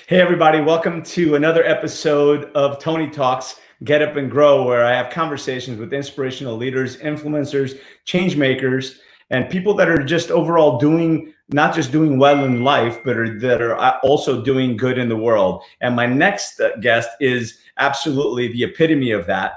Hey, everybody. Welcome to another episode of Tony Talks, Get Up and Grow, where I have conversations with inspirational leaders, influencers, change makers, and people that are just overall not just doing well in life, but that are also doing good in the world. And my next guest is absolutely the epitome of that.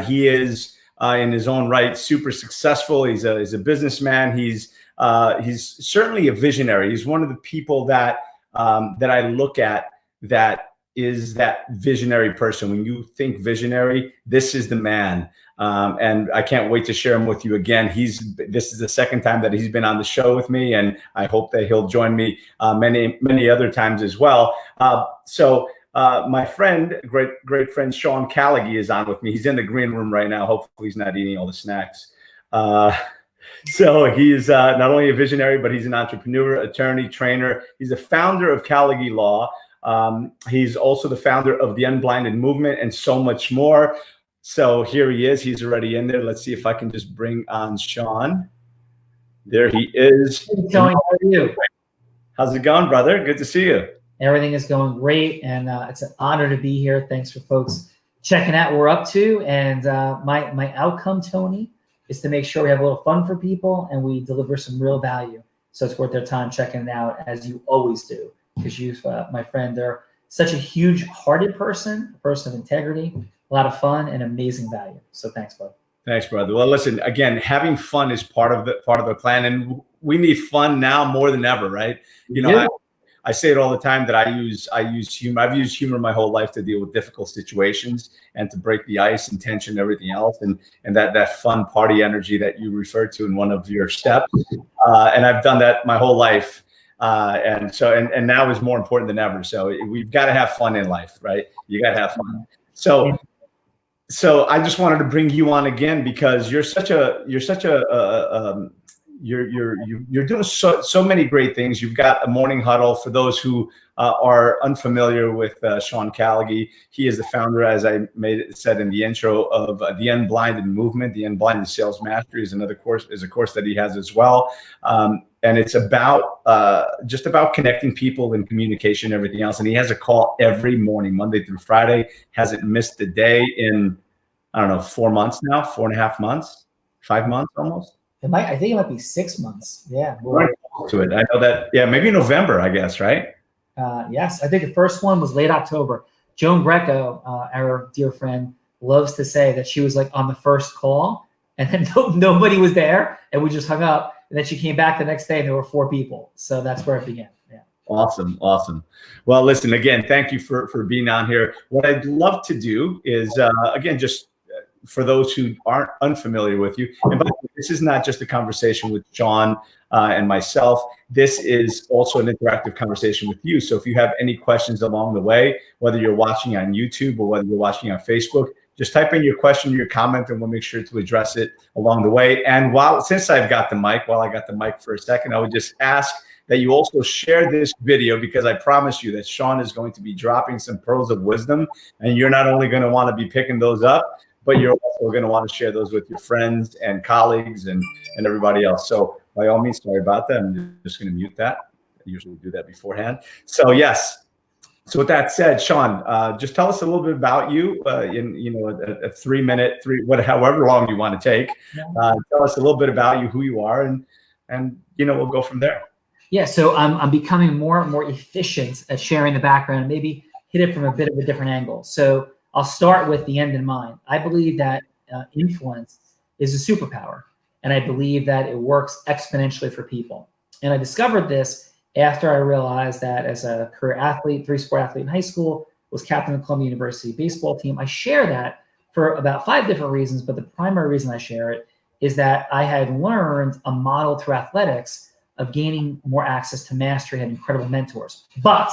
He is in his own right super successful. He's a businessman. He's certainly a visionary. He's one of the people that I look at that is that visionary person. When you think visionary, this is the man. And I can't wait to share him with you again. This is the second time that he's been on the show with me, and I hope that he'll join me many other times as well. My friend, great friend, Sean Callagy is on with me. He's in the green room right now. Hopefully he's not eating all the snacks. So he's not only a visionary, but he's an entrepreneur, attorney, trainer. He's the founder of Callagy Law. He's also the founder of the Unblinded movement and so much more. So here he is. He's already in there. Let's see if I can just bring on Sean. There he is. Hey, Tony, how are you? How's it going, brother? Good to see you. Everything is going great, and it's an honor to be here. Thanks for folks checking out what we're up to. And my outcome, Tony, is to make sure we have a little fun for people and we deliver some real value. So it's worth their time checking it out, as you always do, because you, my friend, are such a huge-hearted person, a person of integrity, a lot of fun, and amazing value. So thanks, bud. Thanks, brother. Well, listen, again, having fun is part of the plan, and we need fun now more than ever, right? I say it all the time that I use humor. I've used humor my whole life to deal with difficult situations and to break the ice and tension and everything else. And that fun party energy that you referred to in one of your steps. And I've done that my whole life. And now is more important than ever. So we've got to have fun in life, right? You got to have fun. So I just wanted to bring you on again because you're doing so many great things. You've got a morning huddle. For those who are unfamiliar with Sean Callagy, he is the founder, as I said in the intro, of the Unblinded movement. The Unblinded Sales Mastery is a course that he has as well. And it's just about connecting people and communication and everything else. And he has a call every morning, Monday through Friday. Hasn't missed a day in, I don't know, 4 months now, 4.5 months, 5 months almost. I think it might be 6 months. Yeah. Right to it. I know that. Yeah, maybe November, I guess, right? Yes. I think the first one was late October. Joan Greco, our dear friend, loves to say that she was like on the first call and then nobody was there and we just hung up. And then she came back the next day and there were 4 people. So that's where it began. Yeah. Awesome. Well, listen, again, thank you for being on here. What I'd love to do is, again, just for those who aren't unfamiliar with you, and by the way, this is not just a conversation with Sean and myself. This is also an interactive conversation with you. So if you have any questions along the way, whether you're watching on YouTube or whether you're watching on Facebook, just type in your question, your comment, and we'll make sure to address it along the way. And since I got the mic for a second, I would just ask that you also share this video, because I promise you that Sean is going to be dropping some pearls of wisdom, and you're not only going to want to be picking those up, but you're also going to want to share those with your friends and colleagues and everybody else. So by all means, sorry about that. I'm just going to mute that. I usually do that beforehand. So yes. So with that said, Sean, just tell us a little bit about you in a 3 minute, however long you want to take. Tell us a little bit about you, who you are, and we'll go from there. Yeah. So I'm becoming more and more efficient at sharing the background, maybe hit it from a bit of a different angle. So I'll start with the end in mind. I believe that influence is a superpower, and I believe that it works exponentially for people. And I discovered this after I realized that as a career athlete, 3-sport athlete in high school, was captain of the Columbia University baseball team. I share that for about 5 different reasons, but the primary reason I share it is that I had learned a model through athletics of gaining more access to mastery, had incredible mentors. But,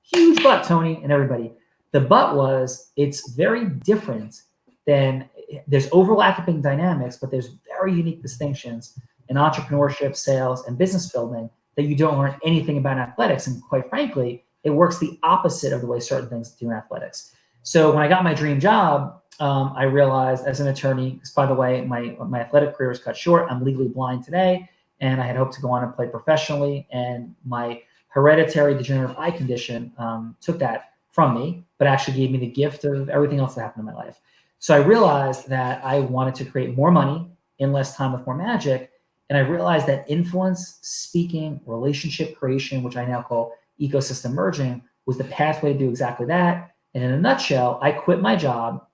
huge but, Tony and everybody, the but was it's very different than, there's overlapping dynamics, but there's very unique distinctions in entrepreneurship, sales, and business building that you don't learn anything about in athletics. And quite frankly, it works the opposite of the way certain things do in athletics. So when I got my dream job, I realized as an attorney, because by the way, my athletic career was cut short. I'm legally blind today, and I had hoped to go on and play professionally. And my hereditary degenerative eye condition took that from me, but actually gave me the gift of everything else that happened in my life. So I realized that I wanted to create more money in less time with more magic. And I realized that influence, speaking, relationship creation, which I now call ecosystem merging, was the pathway to do exactly that. And in a nutshell, I quit my job,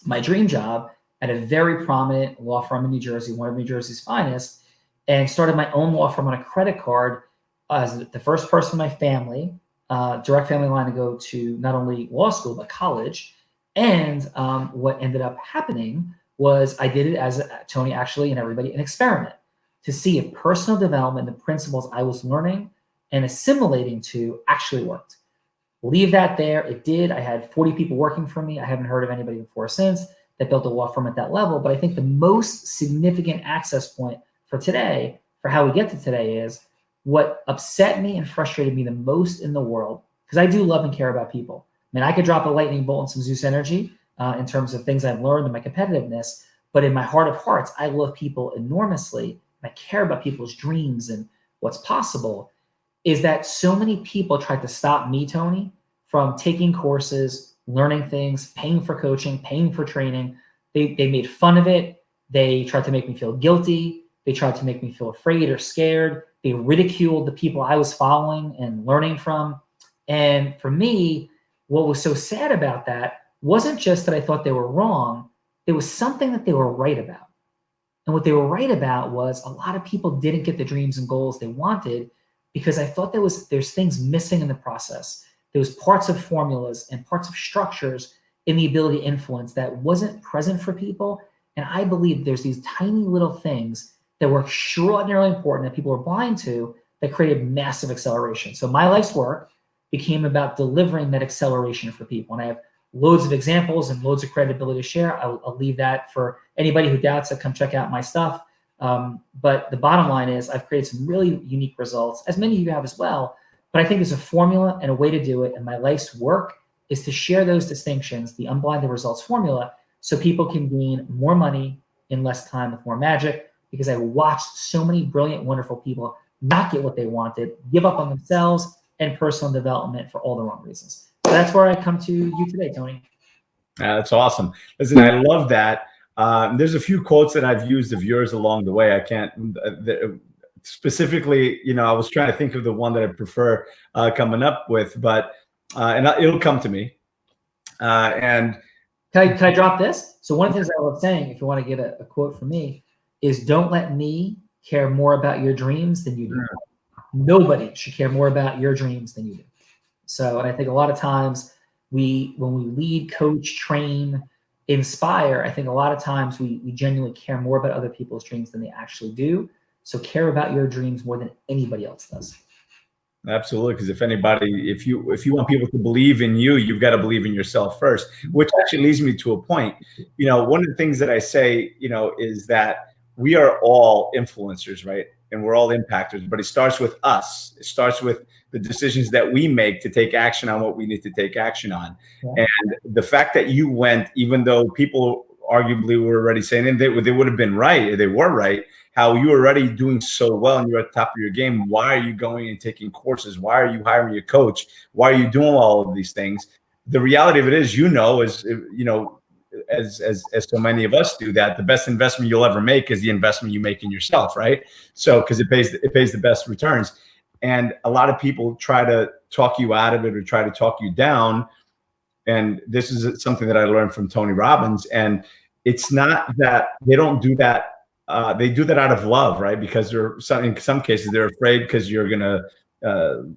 my dream job, at a very prominent law firm in New Jersey, one of New Jersey's finest, and started my own law firm on a credit card as the first person in my family, direct family line, to go to not only law school, but college. And what ended up happening was I did it as Tony, actually, and everybody, an experiment to see if personal development, the principles I was learning and assimilating to, actually worked. Leave that there. It did. I had 40 people working for me. I haven't heard of anybody before or since that built a law firm at that level. But I think the most significant access point for today, for how we get to today, is what upset me and frustrated me the most in the world, because I do love and care about people. I mean, I could drop a lightning bolt and some Zeus energy in terms of things I've learned and my competitiveness, but in my heart of hearts, I love people enormously. And I care about people's dreams and what's possible. Is that so many people tried to stop me, Tony, from taking courses, learning things, paying for coaching, paying for training. They made fun of it. They tried to make me feel guilty. They tried to make me feel afraid or scared. They ridiculed the people I was following and learning from. And for me, what was so sad about that wasn't just that I thought they were wrong. There was something that they were right about. And what they were right about was a lot of people didn't get the dreams and goals they wanted because I thought there's things missing in the process. There was parts of formulas and parts of structures in the ability to influence that wasn't present for people. And I believe there's these tiny little things that were extraordinarily important that people were blind to that created massive acceleration. So my life's work became about delivering that acceleration for people. And I have loads of examples and loads of credibility to share. I'll leave that for anybody who doubts to come check out my stuff. But the bottom line is I've created some really unique results, as many of you have as well. But I think there's a formula and a way to do it. And my life's work is to share those distinctions, the unblinded results formula, so people can gain more money in less time with more magic, because I watched so many brilliant, wonderful people not get what they wanted, give up on themselves and personal development for all the wrong reasons. So that's where I come to you today, Tony. That's awesome. Listen, I love that. There's a few quotes that I've used of yours along the way. I can't specifically, I was trying to think of the one that I prefer coming up with, but it'll come to me. And can I drop this? So one of the things I love saying, if you want to get a quote from me, is don't let me care more about your dreams than you do. Nobody should care more about your dreams than you do. So, and I think a lot of times when we lead, coach, train, inspire, I think a lot of times we genuinely care more about other people's dreams than they actually do. So care about your dreams more than anybody else does. Absolutely, because if you want people to believe in you, you've got to believe in yourself first, which actually leads me to a point. One of the things that I say, is that we are all influencers, right? And we're all impactors, but it starts with us. It starts with the decisions that we make to take action on what we need to take action on. Yeah. And the fact that you went, even though people arguably were already saying they would have been right, they were right, how you were already doing so well and you're at the top of your game. Why are you going and taking courses? Why are you hiring a coach? Why are you doing all of these things? The reality of it is, as so many of us do, that the best investment you'll ever make is the investment you make in yourself, right? So, because it pays the best returns. And a lot of people try to talk you out of it or try to talk you down. And this is something that I learned from Tony Robbins. And it's not that they don't do that. They do that out of love, right? Because in some cases they're afraid because you're gonna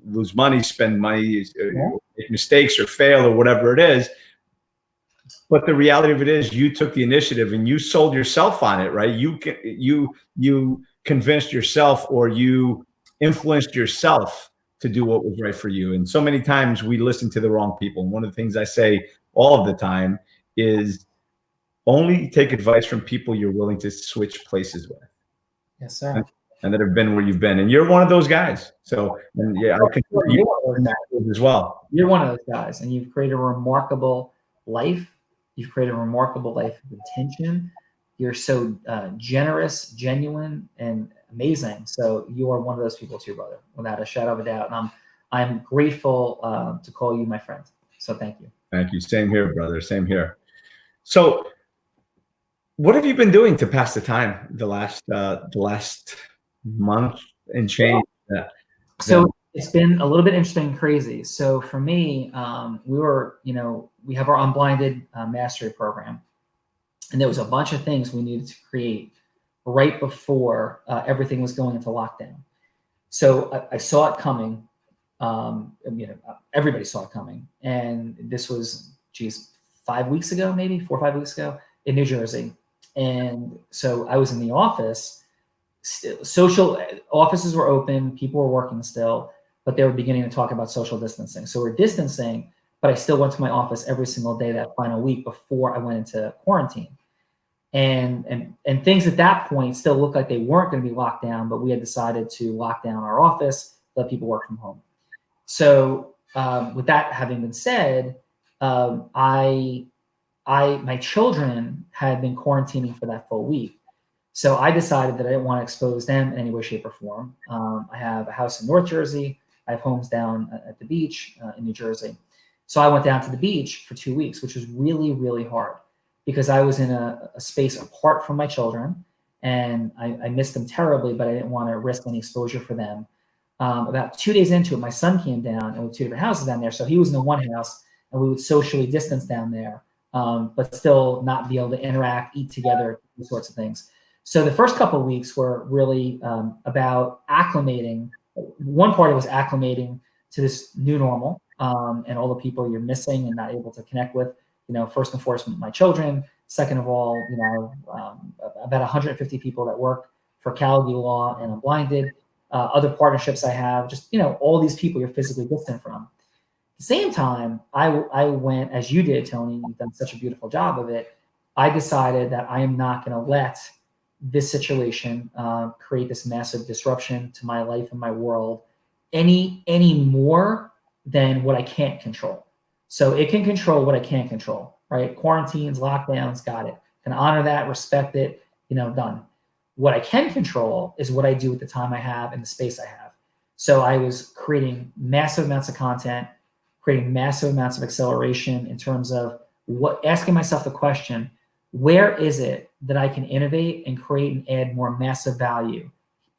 lose money, spend money, make mistakes or fail or whatever it is. But the reality of it is, you took the initiative and you sold yourself on it, right? You convinced yourself, or you influenced yourself to do what was right for you. And so many times we listen to the wrong people. And one of the things I say all of the time is only take advice from people you're willing to switch places with. Yes, sir. And that have been where you've been. And you're one of those guys. So, and yeah, I can you're one of those guys as well. You're one of those guys, and you've created a remarkable life. You've created a remarkable life of intention. You're so generous, genuine, and amazing. So you are one of those people too, brother, without a shadow of a doubt. And I'm grateful to call you my friend. So thank you. Thank you. Same here, brother. Same here. So what have you been doing to pass the time the last month and change? So it's been a little bit interesting and crazy. So for me, we have our Unblinded mastery program, and there was a bunch of things we needed to create right before everything was going into lockdown. So I saw it coming. Everybody saw it coming, and this was 5 weeks ago, maybe 4 or 5 weeks ago in New Jersey. And so I was in the office. Social offices were open, people were working still, but they were beginning to talk about social distancing. So we're distancing, but I still went to my office every single day that final week before I went into quarantine. And things at that point still looked like they weren't going to be locked down, but we had decided to lock down our office, let people work from home. So with that having been said, my children had been quarantining for that full week. So I decided that I didn't want to expose them in any way, shape, or form. I have a house in North Jersey. I have homes down at the beach in New Jersey. So I went down to the beach for 2 weeks, which was really, really hard because I was in a space apart from my children, and I missed them terribly, but I didn't want to risk any exposure for them. About 2 days into it, my son came down, and we had 2 different houses down there. So he was in the one house, and we would socially distance down there, but still not be able to interact, eat together, these sorts of things. So the first couple of weeks were really about acclimating. One part of it was acclimating to this new normal and all the people you're missing and not able to connect with. First and foremost, my children. Second of all, about 150 people that work for Callagy Law and Unblinded. Other partnerships I have, just all these people you're physically distant from. At the same time, I went, as you did, Tony. You've done such a beautiful job of it. I decided that I am not going to let this situation create this massive disruption to my life and my world any more than what I can't control. So it can control what I can't control, right? Quarantines, lockdowns, got it. Can honor that, respect it, done. What I can control is what I do with the time I have and the space I have. So I was creating massive amounts of content, creating massive amounts of acceleration in terms of asking myself the question, where is it that I can innovate and create and add more massive value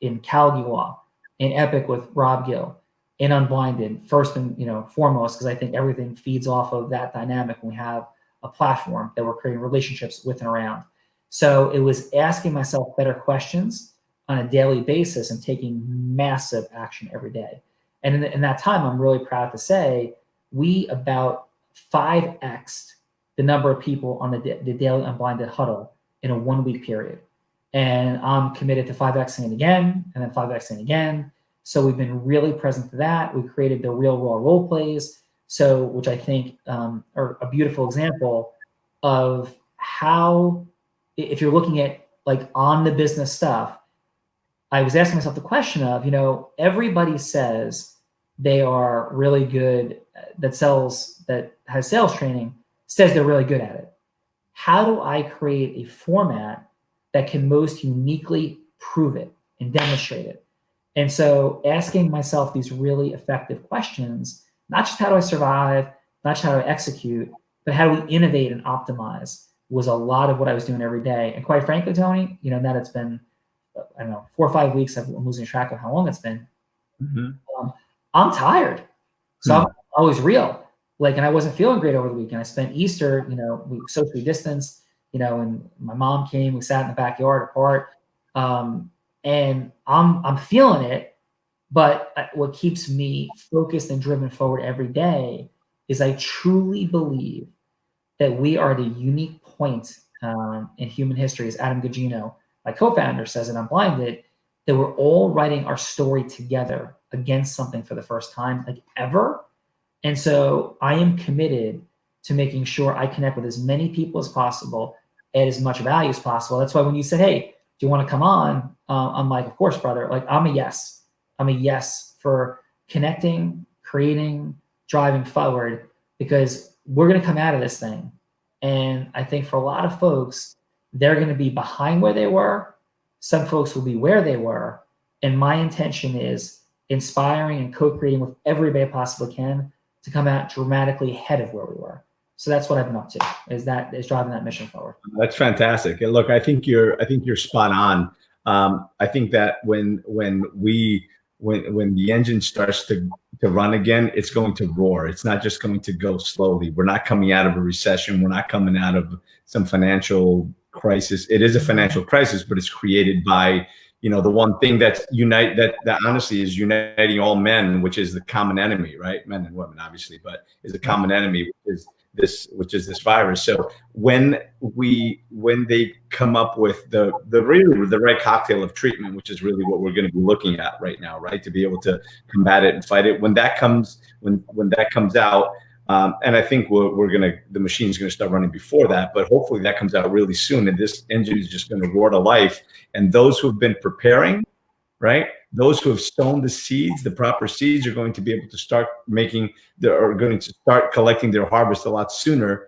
in Callagy Law, in Epic with Rob Gill, in Unblinded, first and foremost, because I think everything feeds off of that dynamic when we have a platform that we're creating relationships with and around. So it was asking myself better questions on a daily basis and taking massive action every day. And in that time, I'm really proud to say we about 5x'd the number of people on the daily Unblinded huddle in a 1 week period. And I'm committed to 5x'ing it again, and then 5x'ing again. So we've been really present to that. We created the real raw role plays, which I think are a beautiful example of how, if you're looking at like on the business stuff, I was asking myself the question of, everybody says they are really good, that has sales training, says they're really good at it. How do I create a format that can most uniquely prove it and demonstrate it? And so asking myself these really effective questions, not just how do I survive, not just how do I execute, but how do we innovate and optimize, was a lot of what I was doing every day. And quite frankly, Tony, that it's been, 4 or 5 weeks, I'm losing track of how long it's been. Mm-hmm. I'm tired. So I'm always real. And I wasn't feeling great over the weekend. I spent Easter, we socially distanced, and my mom came, we sat in the backyard apart. And I'm feeling it, but what keeps me focused and driven forward every day is I truly believe that we are at a unique point in human history, as Adam Gugino, my co-founder, says in Unblinded, that we're all writing our story together against something for the first time, like ever. And so I am committed to making sure I connect with as many people as possible, add as much value as possible. That's why when you said, hey, do you want to come on? I'm like, of course, brother. I'm a yes. I'm a yes for connecting, creating, driving forward, because we're going to come out of this thing. And I think for a lot of folks, they're going to be behind where they were. Some folks will be where they were. And my intention is inspiring and co-creating with everybody I possibly can to come out dramatically ahead of where we were. So that's what I've been up to, is driving that mission forward. That's fantastic. And look, I think you're spot on. I think that when the engine starts to run again, it's going to roar. It's not just going to go slowly. We're not coming out of a recession. We're not coming out of some financial crisis. It is a financial crisis, but it's created by, the one thing that honestly is uniting all men, which is the common enemy, right? Men and women, obviously, but is a common enemy, which is this virus. So when they come up with the right cocktail of treatment, which is really what we're going to be looking at right now, right, to be able to combat it and fight it, when that comes out, and I think the machine's going to start running before that, but hopefully that comes out really soon, and this engine is just going to roar to life. And those who have been preparing, right, those who have sown the seeds, the proper seeds, are going to be able to start collecting their harvest a lot sooner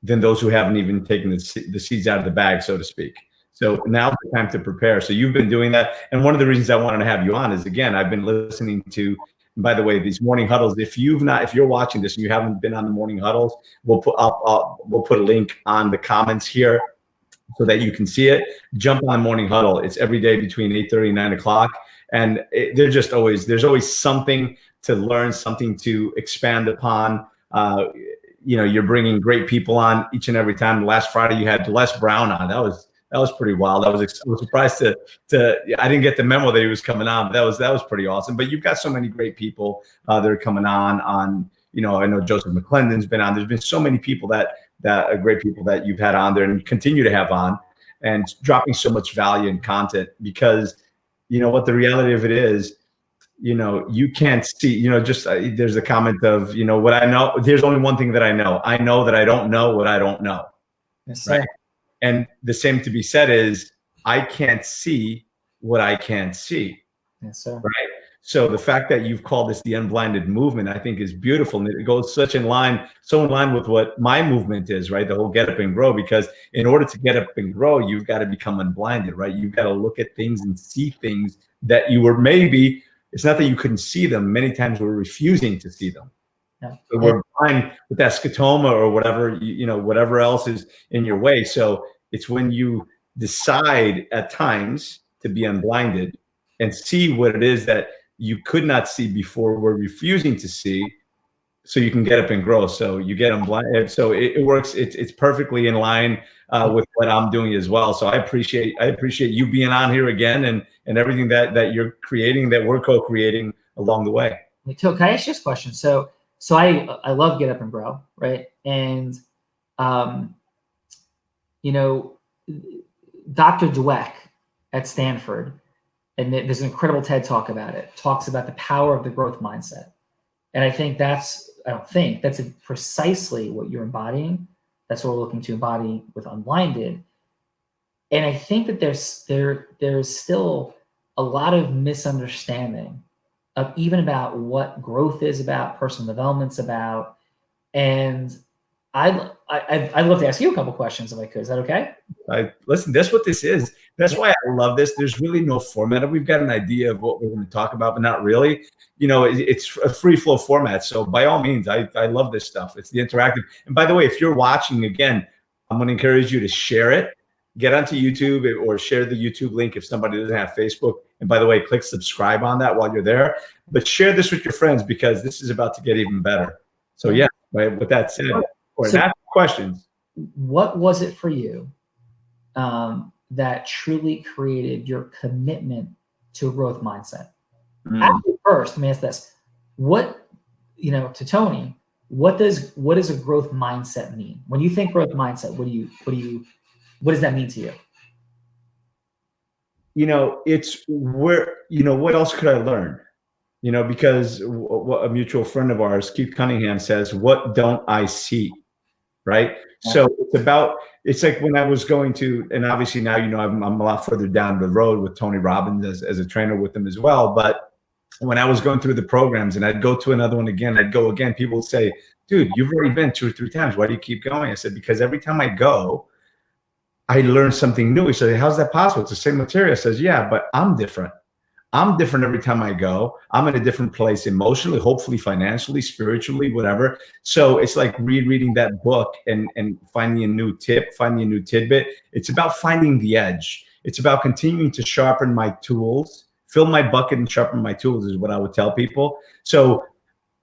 than those who haven't even taken the seeds out of the bag, so to speak. So now's the time to prepare. So you've been doing that. And one of the reasons I wanted to have you on is, again, I've been listening to, by the way, these morning huddles. If you're watching this and you haven't been on the morning huddles, we'll put a link on the comments here so that you can see it. Jump on morning huddle. It's every day between 8:30 and 9 o'clock. And there's always something to learn, something to expand upon. You're bringing great people on each and every time. Last Friday you had Les Brown on. That was pretty wild. I was surprised I didn't get the memo that he was coming on, but that was pretty awesome. But you've got so many great people that are coming on. I know Joseph McClendon's been on. There's been so many people that are great people that you've had on there and continue to have on, and dropping so much value and content, because what the reality of it is, you can't see, there's a comment of, what I know, there's only one thing that I know. I know that I don't know what I don't know. Yes, right. And the same to be said is, I can't see what I can't see. Yes, sir. Right. So the fact that you've called this the Unblinded movement, I think, is beautiful. And it goes so in line with what my movement is, right? The whole Get Up and Grow, because in order to get up and grow, you've got to become unblinded, right? You've got to look at things and see things that you were maybe, it's not that you couldn't see them. Many times we're refusing to see them. Yeah. So we're blind with that scotoma or whatever, whatever else is in your way. So it's when you decide at times to be unblinded and see what it is that you could not see before, we're refusing to see, so you can get up and grow. So you get unblinded. So it works. It's perfectly in line with what I'm doing as well. So I appreciate you being on here again, and everything that you're creating, that we're co-creating along the way. So can I ask you this question? So I love Get Up and Grow, right? And Dr. Dweck at Stanford, and there's an incredible TED talk about it, talks about the power of the growth mindset. And I think that's precisely what you're embodying. That's what we're looking to embody with Unblinded. And I think that there's still a lot of misunderstanding of even about what growth is about, personal development's about. And I'd love to ask you a couple questions if I could. Is that okay? Listen, that's what this is. That's why I love this. There's really no format. We've got an idea of what we're going to talk about, but not really. It's a free flow format. So by all means, I love this stuff. It's the interactive. And by the way, if you're watching, again, I'm going to encourage you to share it. Get onto YouTube or share the YouTube link if somebody doesn't have Facebook. And by the way, click subscribe on that while you're there. But share this with your friends, because this is about to get even better. So yeah, right, with that said, ask questions. What was it for you that truly created your commitment to a growth mindset? Actually, first, let me ask this: to Tony, what does a growth mindset mean? When you think growth mindset, what does that mean to you? It's where, what else could I learn? Because what a mutual friend of ours, Keith Cunningham, says, what don't I see? Right. So it's like when I was going to, and obviously now, I'm a lot further down the road with Tony Robbins as a trainer with him as well. But when I was going through the programs and I'd go to another one again, I'd go again, people would say, dude, you've already been 2 or 3 times. Why do you keep going? I said, because every time I go, I learn something new. He said, how's that possible? It's the same material. I says, yeah, but I'm different. I'm different every time I go. I'm in a different place emotionally, hopefully financially, spiritually, whatever. So it's like rereading that book and finding a new tip, finding a new tidbit. It's about finding the edge. It's about continuing to sharpen my tools, fill my bucket and sharpen my tools is what I would tell people. So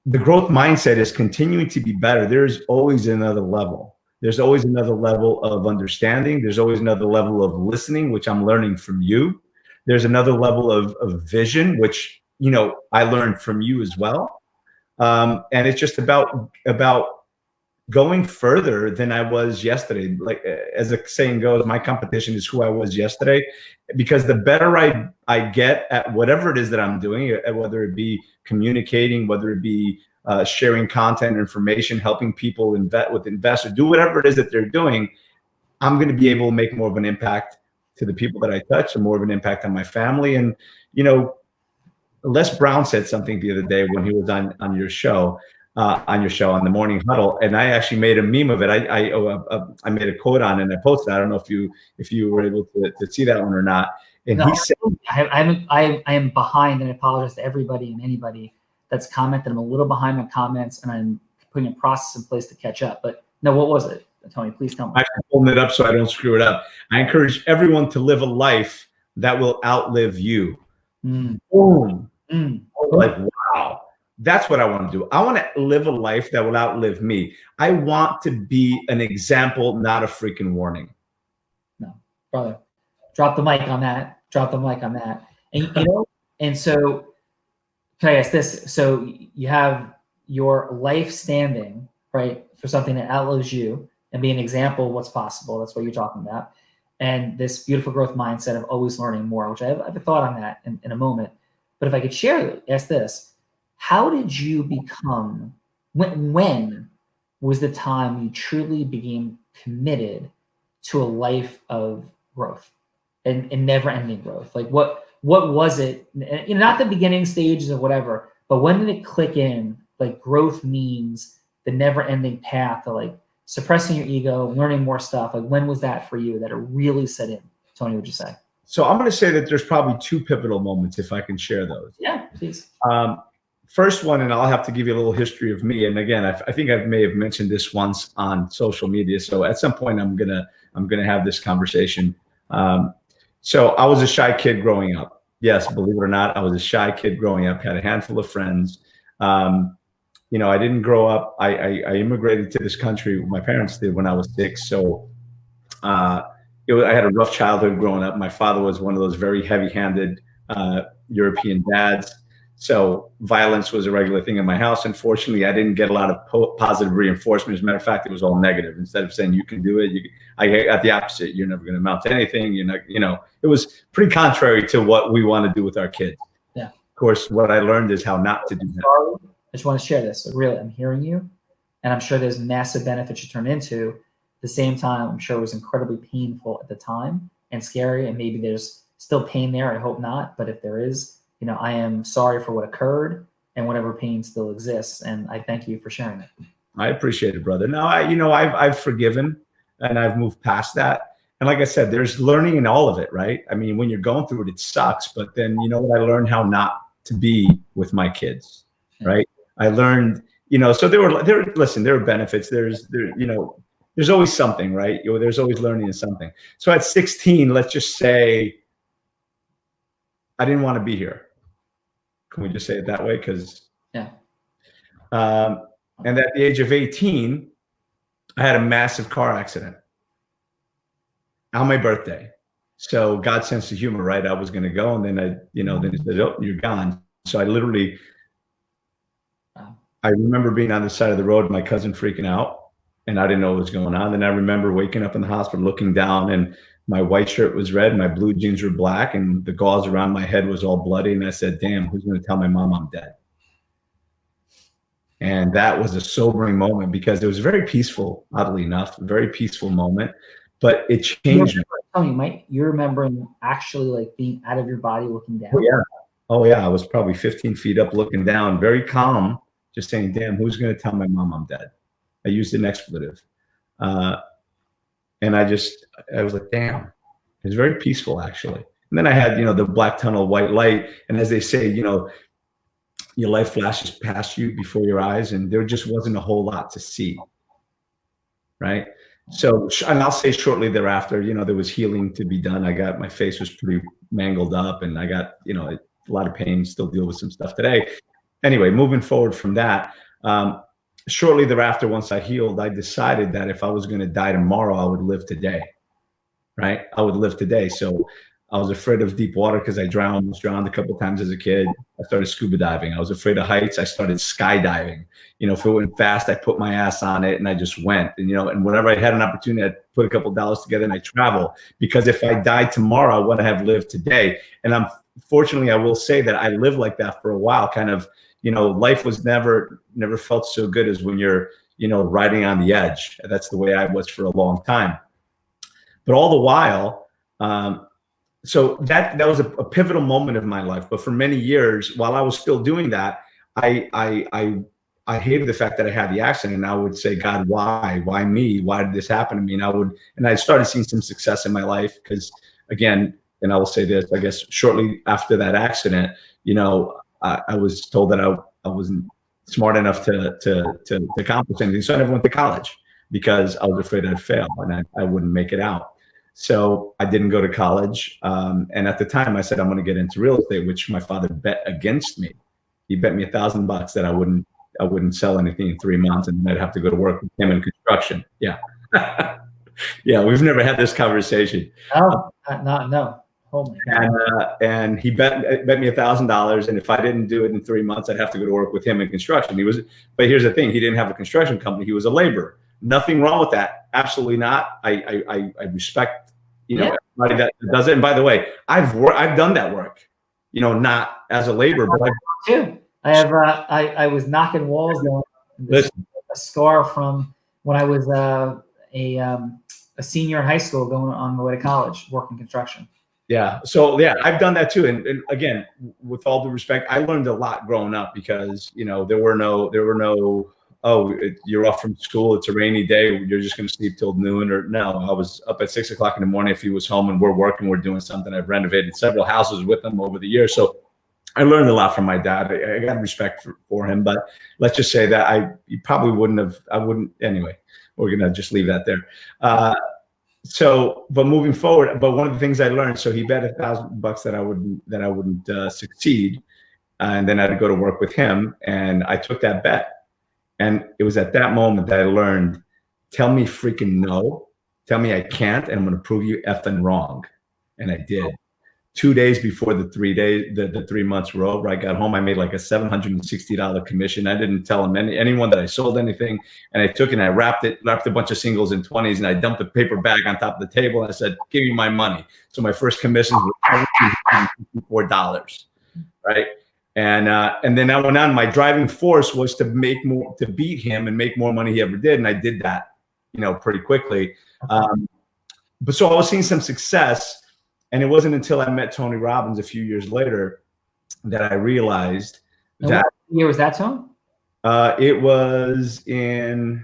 the growth mindset is continuing to be better. There's always another level. There's always another level of understanding. There's always another level of listening, which I'm learning from you. There's another level of vision, which, you know, I learned from you as well. And it's just about going further than I was yesterday. Like, as the saying goes, my competition is who I was yesterday, because the better I get at whatever it is that I'm doing, whether it be communicating, whether it be sharing content, information, helping people invest or do whatever it is that they're doing, I'm going to be able to make more of an impact to the people that I touch and more of an impact on my family. And, you know, Les Brown said something the other day when he was on your show, on the Morning Huddle, and I actually made a meme of it. I made a quote on it and I posted. I don't know if you were able to see that one or not. And no, he said, I am behind, and I apologize to everybody and anybody that's commented. I'm a little behind my comments, and I'm putting a process in place to catch up. But no, what was it, Tony? Please tell me. I'm holding it up so I don't screw it up. I encourage everyone to live a life that will outlive you. Boom. Like, wow. That's what I want to do. I want to live a life that will outlive me. I want to be an example, not a freaking warning. No, brother, drop the mic on that. Drop the mic on that. And you know, and so can I ask this? So you have your life standing, right, for something that outlives you and be an example of what's possible. That's what you're talking about. And this beautiful growth mindset of always learning more, which I have a thought on that in a moment. But if I could share, ask this. How did you become, when was the time you truly became committed to a life of growth and never-ending growth? Like what was it, you know, not the beginning stages of whatever, but when did it click in, like growth means the never-ending path to like suppressing your ego, learning more stuff? Like when was that for you that it really set in? Tony, would you say? So I'm going to say that there's probably two pivotal moments, if I can share those. Yeah, please. First one, and I'll have to give you a little history of me. And again, I think I may have mentioned this once on social media. So at some point, I'm gonna have this conversation. So I was a shy kid growing up. Yes, believe it or not, I was a shy kid growing up. Had a handful of friends. You know, I didn't grow up. I immigrated to this country. My parents did when I was 6. So I had a rough childhood growing up. My father was one of those very heavy-handed European dads. So violence was a regular thing in my house. Unfortunately, I didn't get a lot of positive reinforcement. As a matter of fact, it was all negative. Instead of saying you can do it, I got the opposite. You're never going to amount to anything. You're not, you know, it was pretty contrary to what we want to do with our kids. Yeah. Of course, what I learned is how not to do that. I just want to share this. So really, I'm hearing you, and I'm sure there's massive benefits you turn into. At the same time, I'm sure it was incredibly painful at the time and scary, and maybe there's still pain there. I hope not. But if there is, you know, I am sorry for what occurred and whatever pain still exists. And I thank you for sharing it. I appreciate it, brother. Now, I've forgiven and I've moved past that. And like I said, there's learning in all of it, right? I mean, when you're going through it, it sucks. But then, you know what? I learned how not to be with my kids, right? I learned, you know, so there were benefits. There's always something, right? There's always learning in something. So at 16, let's just say I didn't want to be here. Can we just say it that way? Because yeah. And at the age of 18, I had a massive car accident on my birthday. So God's sense of humor, right? I was going to go, and then then he said, "Oh, you're gone." So I remember being on the side of the road, my cousin freaking out, and I didn't know what was going on. Then I remember waking up in the hospital, looking down, and my white shirt was red, my blue jeans were black, and the gauze around my head was all bloody. And I said, damn, who's going to tell my mom I'm dead? And that was a sobering moment because it was very peaceful, oddly enough, very peaceful moment, but it changed. Tony, you're remembering actually like being out of your body looking down? Oh yeah. I was probably 15 feet up looking down, very calm, just saying, damn, who's going to tell my mom I'm dead? I used an expletive. And I was like, damn, it was very peaceful, actually. And then I had, the black tunnel, white light. And as they say, your life flashes past you before your eyes, and there just wasn't a whole lot to see. Right. So, and I'll say shortly thereafter, there was healing to be done. My face was pretty mangled up, and I got, a lot of pain, still deal with some stuff today. Anyway, moving forward from that, shortly thereafter, once I healed, I decided that if I was going to die tomorrow, I would live today. Right. I would live today. So I was afraid of deep water because I almost drowned a couple of times as a kid. I started scuba diving. I was afraid of heights. I started skydiving. If it went fast, I put my ass on it and I just went. And, and whenever I had an opportunity, I'd put a couple of dollars together and I travel, because if I died tomorrow, I want to have lived today. And fortunately, I will say that I lived like that for a while. Kind of, life was never felt so good as when you're, riding on the edge. That's the way I was for a long time. But all the while, so that was a pivotal moment of my life. But for many years, while I was still doing that, I hated the fact that I had the accident. And I would say, God, why me? Why did this happen to me? And I started seeing some success in my life because, again, and I will say this, I guess shortly after that accident, I was told that I wasn't smart enough to accomplish anything. So I never went to college because I was afraid I'd fail and I wouldn't make it out. So I didn't go to college. And at the time I said, I'm going to get into real estate, which my father bet against me. He bet me $1,000 that I wouldn't sell anything in 3 months and I'd have to go to work with him in construction. Yeah. Yeah. We've never had this conversation. No, no. Oh my God. And he bet me $1,000. And if I didn't do it in 3 months, I'd have to go to work with him in construction. But here's the thing. He didn't have a construction company. He was a laborer. Nothing wrong with that. Absolutely not. I respect, everybody that does it. And by the way, I've done that work, not as a laborer, but too. I was knocking walls down. A scar from when I was a senior in high school going on my way to college, working construction. Yeah. So yeah, I've done that too. And again, with all due respect, I learned a lot growing up because, there were no, you're off from school, it's a rainy day, you're just going to sleep till noon. Or no, I was up at 6 o'clock in the morning. If he was home and we're working, we're doing something. I've renovated several houses with him over the years. So I learned a lot from my dad. I got respect for him, but let's just say that I wouldn't, anyway, we're going to just leave that there. But moving forward, but one of the things I learned, so he bet $1,000 that I wouldn't succeed. And then I had to go to work with him. And I took that bet. And it was at that moment that I learned, tell me freaking no, tell me I can't, and I'm going to prove you effing wrong. And I did. 2 days before the 3 months were over, I got home. I made like a $760 commission. I didn't tell anyone that I sold anything. And I took it and I wrapped a bunch of singles in 20s, and I dumped a paper bag on top of the table. And I said, give me my money. So my first commissions were $4, right? And then I went on. My driving force was to beat him and make more money he ever did. And I did that, pretty quickly. But so I was seeing some success. And it wasn't until I met Tony Robbins a few years later that I realized that. What year was that, Tony? It was that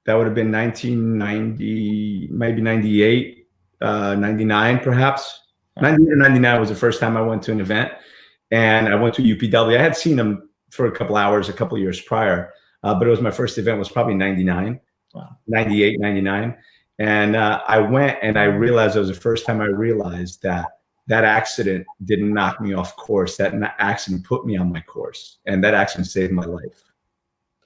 would have been 1990, maybe 98, 99 perhaps. 98 or 99 was the first time I went to an event. And I went to UPW. I had seen him for a couple hours a couple of years prior, but it was my first event. Was probably 99, wow. 98, 99. And I went and I realized it was the first time I realized that accident didn't knock me off course. That accident put me on my course, and that accident saved my life.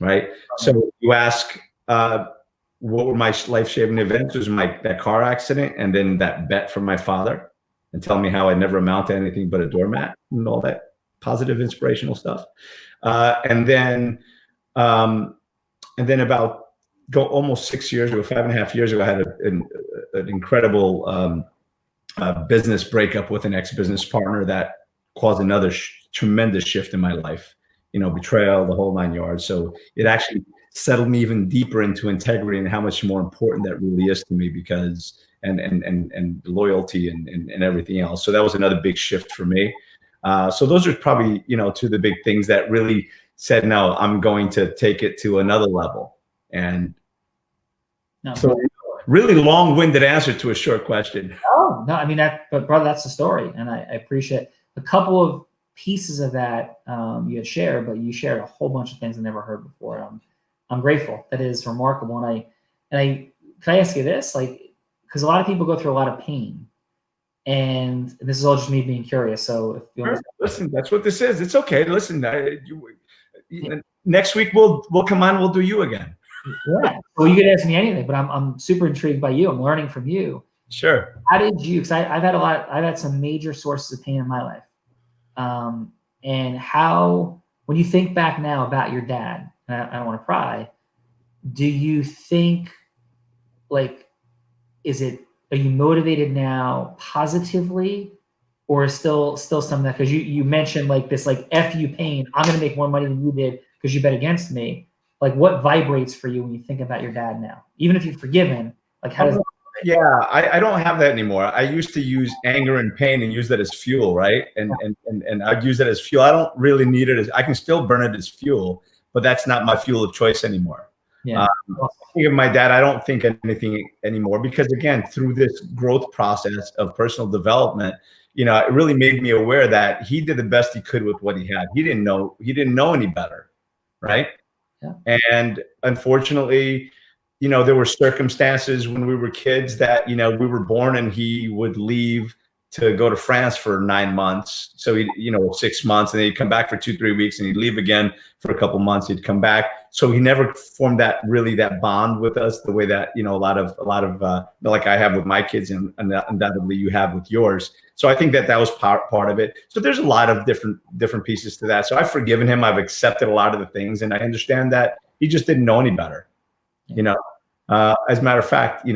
Right. So you ask, what were my life-saving events? It was that car accident, and then that bet from my father, and tell me how I never amount to anything but a doormat and all that positive, inspirational stuff. And then about almost 6 years ago, 5.5 years ago, I had an incredible business breakup with an ex-business partner that caused another tremendous shift in my life. Betrayal, the whole 9 yards. So it actually settled me even deeper into integrity and how much more important that really is to me, because and loyalty and everything else. So that was another big shift for me. So those are probably two of the big things that really said, no, I'm going to take it to another level. And really long-winded answer to a short question. Oh, no, I mean, but brother, that's the story. And I appreciate a couple of pieces of that you had shared, but you shared a whole bunch of things I never heard before. I'm grateful. That is remarkable. And can I ask you this? Like, because a lot of people go through a lot of pain, and this is all just me being curious. So if you Sure. Listen, that's what this is. It's okay. Listen, next week we'll come on. We'll do you again. Yeah. Well, you could ask me anything, but I'm super intrigued by you. I'm learning from you. Sure. How did you? Because I've had some major sources of pain in my life. And how, when you think back now about your dad, and I don't want to pry, do you think, like, are you motivated now positively, or is still something that, because you mentioned like this, like, F you pain, I'm going to make more money than you did because you bet against me. Like, what vibrates for you when you think about your dad now? Even if you've forgiven, like, how does that? Yeah, I don't have that anymore. I used to use anger and pain and use that as fuel, right? And I'd use that as fuel. I don't really need it I can still burn it as fuel, but that's not my fuel of choice anymore. Yeah. Speaking of my dad, I don't think anything anymore, because again, through this growth process of personal development, it really made me aware that he did the best he could with what he had. He didn't know any better, right? Yeah. And unfortunately, there were circumstances when we were kids that, we were born and he would leave to go to France for 9 months. So he, 6 months, and then he'd come back for 2-3 weeks, and he'd leave again for a couple months. He'd come back. So he never formed that bond with us the way that, a lot of like I have with my kids, and undoubtedly you have with yours. So I think that was part of it. So there's a lot of different pieces to that. So I've forgiven him. I've accepted a lot of the things, and I understand that he just didn't know any better. As a matter of fact,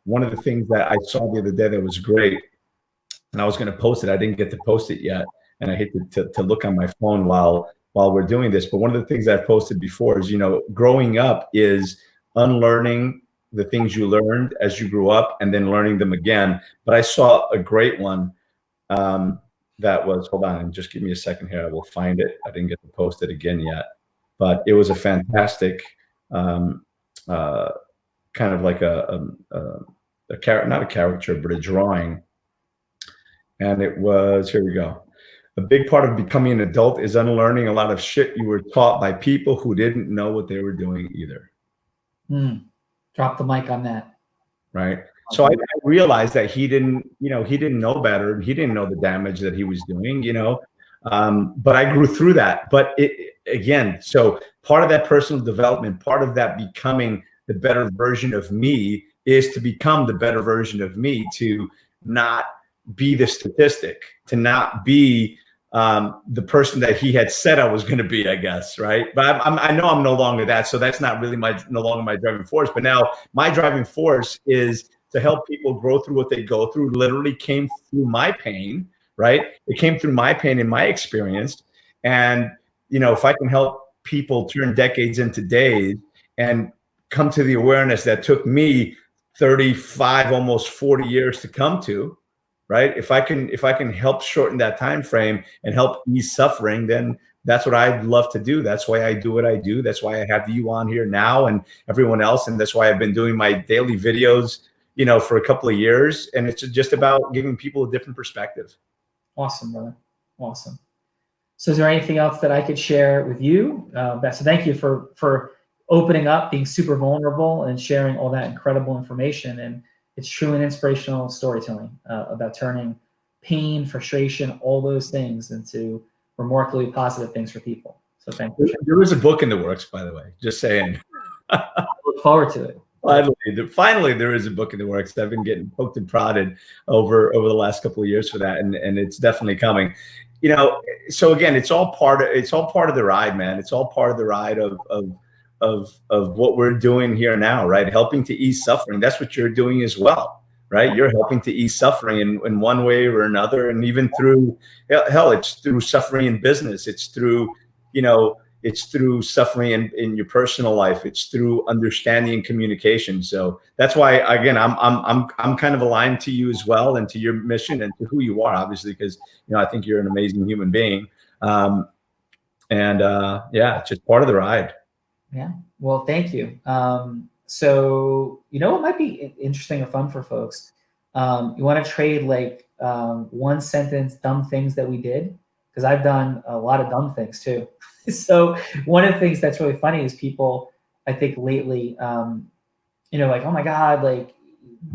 one of the things that I saw the other day that was great, and I was going to post it, I didn't get to post it yet, and I hate to look on my phone while we're doing this. But one of the things I've posted before is, growing up is unlearning the things you learned as you grew up, and then learning them again. But I saw a great one that was, hold on, just give me a second here. I will find it. I didn't get to post it again yet, but it was a fantastic. Kind of like not a caricature, but a drawing. And it was, here we go. A big part of becoming an adult is unlearning a lot of shit you were taught by people who didn't know what they were doing either. Drop the mic on that. Right. So I realized that he didn't know better. He didn't know the damage that he was doing, but I grew through that. But again, so part of that personal development, part of that becoming the better version of me, is to become the better version of me, to not be the statistic, to not be the person that he had said I was going to be, I guess, right? But I know I'm no longer that, so that's not really no longer my driving force. But now my driving force is to help people grow through what they go through. Literally came through my pain, right? It came through my pain and my experience. And if I can help people turn decades into days and come to the awareness that took me 35, almost 40 years to come to, right? If I can help shorten that time frame and help ease suffering, then that's what I'd love to do. That's why I do what I do. That's why I have you on here now and everyone else. And that's why I've been doing my daily videos, for a couple of years. And it's just about giving people a different perspective. Awesome, brother. Awesome. So is there anything else that I could share with you? Beth, so thank you for opening up, being super vulnerable, and sharing all that incredible information. And it's truly an inspirational storytelling about turning pain, frustration, all those things into remarkably positive things for people. So thank you. There is a book in the works, by the way, just saying. I look forward to it. Finally, there is a book in the works. I've been getting poked and prodded over the last couple of years for that, and it's definitely coming. So again, it's all part of the ride, man. It's all part of the ride of what we're doing here now, right? Helping to ease suffering. That's what you're doing as well, right? You're helping to ease suffering in one way or another, and even through hell, it's through suffering in business. It's through it's through suffering in your personal life. It's through understanding and communication. So that's why, again, I'm kind of aligned to you as well, and to your mission and to who you are, obviously, because I think you're an amazing human being. Yeah, it's just part of the ride. Yeah. Well, thank you. So, it might be interesting or fun for folks. You want to trade like one sentence dumb things that we did? Because I've done a lot of dumb things too. So one of the things that's really funny is people, I think lately, like, oh my God, like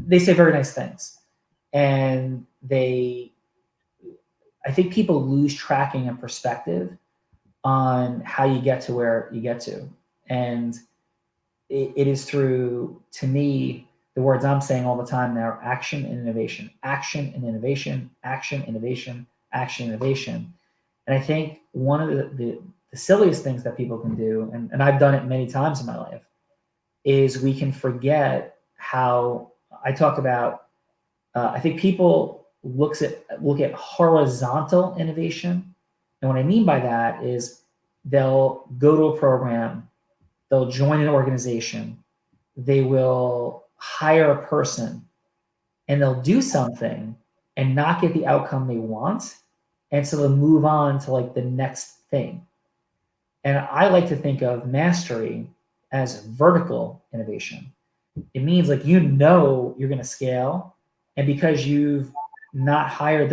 they say very nice things. And I think people lose tracking and perspective on how you get to where you get to. And it is through, to me, the words I'm saying all the time now, action and innovation, action and innovation, action, innovation, action, innovation. And I think one of the silliest things that people can do, and I've done it many times in my life, is we can forget how I talk about, I think people look at horizontal innovation. And what I mean by that is they'll go to a program, they'll join an organization, they will hire a person, and they'll do something and not get the outcome they want. And so they'll move on to like the next thing. And I like to think of mastery as vertical innovation. It means like, you're going to scale. And because you've not hired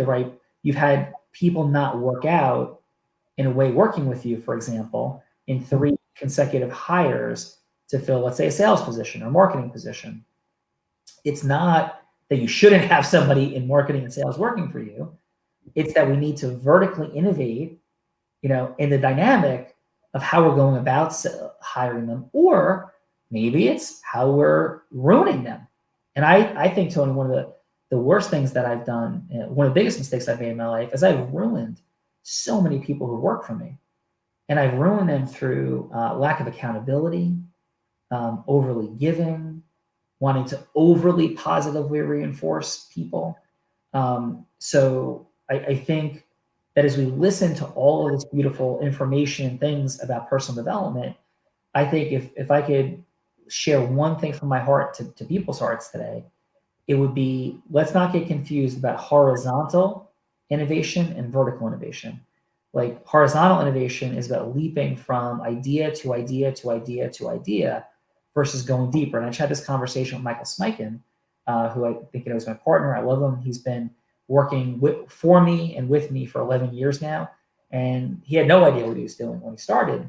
you've had people not work out in a way working with you, for example, in 3 consecutive hires to fill, let's say, a sales position or marketing position. It's not that you shouldn't have somebody in marketing and sales working for you. It's that we need to vertically innovate, in the dynamic of how we're going about hiring them, or maybe it's how we're ruining them. And I think, Tony, one of the worst things that I've done, one of the biggest mistakes I've made in my life, is I've ruined so many people who work for me. And I've ruined them through lack of accountability, overly giving, wanting to overly positively reinforce people. So I think that as we listen to all of this beautiful information and things about personal development, I think if I could share one thing from my heart to people's hearts today, it would be, let's not get confused about horizontal innovation and vertical innovation. Like, horizontal innovation is about leaping from idea to idea to idea to idea versus going deeper. And I had this conversation with Michael Smikin, who I think is my partner. I love him. He's been working for me and with me for 11 years now. And he had no idea what he was doing when he started.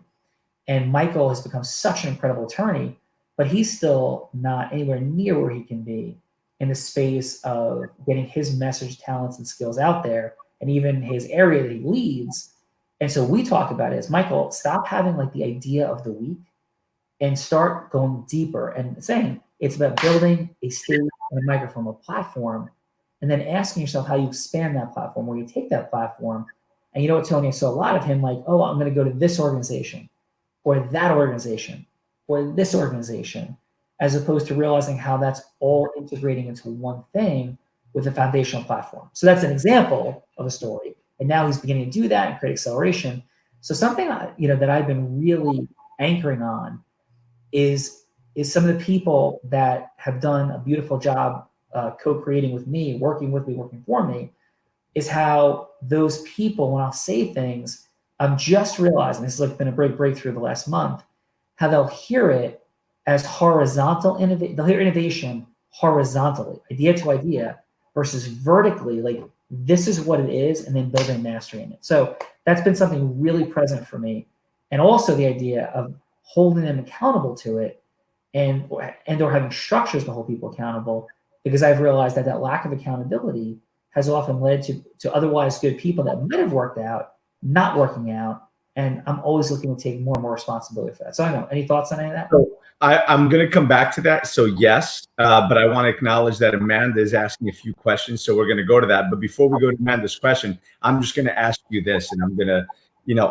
And Michael has become such an incredible attorney, but he's still not anywhere near where he can be in the space of getting his message, talents, and skills out there, and even his area that he leads. And so we talk about it as, Michael, stop having like the idea of the week and start going deeper and saying it's about building a stage and a microphone, a platform, and then asking yourself how you expand that platform, where you take that platform. And you know what, Tony, I saw a lot of him like, oh, I'm going to go to this organization or that organization or this organization, as opposed to realizing how that's all integrating into one thing with a foundational platform. So that's an example of a story. And now he's beginning to do that and create acceleration. So something that I've been really anchoring on is some of the people that have done a beautiful job co-creating with me, working for me, is how those people, when I'll say things, I'm just realizing, this has been a great breakthrough the last month, how they'll hear it as horizontal innovation. They'll hear innovation horizontally, idea to idea, versus vertically, like, this is what it is, and then building mastery in it. So that's been something really present for me. And also the idea of holding them accountable to it and or having structures to hold people accountable, because I've realized that lack of accountability has often led to otherwise good people that might have worked out, not working out. And I'm always looking to take more and more responsibility for that. So I don't know, any thoughts on any of that? So I'm going to come back to that. So yes, but I want to acknowledge that Amanda is asking a few questions. So we're going to go to that. But before we go to Amanda's question, I'm just going to ask you this, and I'm going to,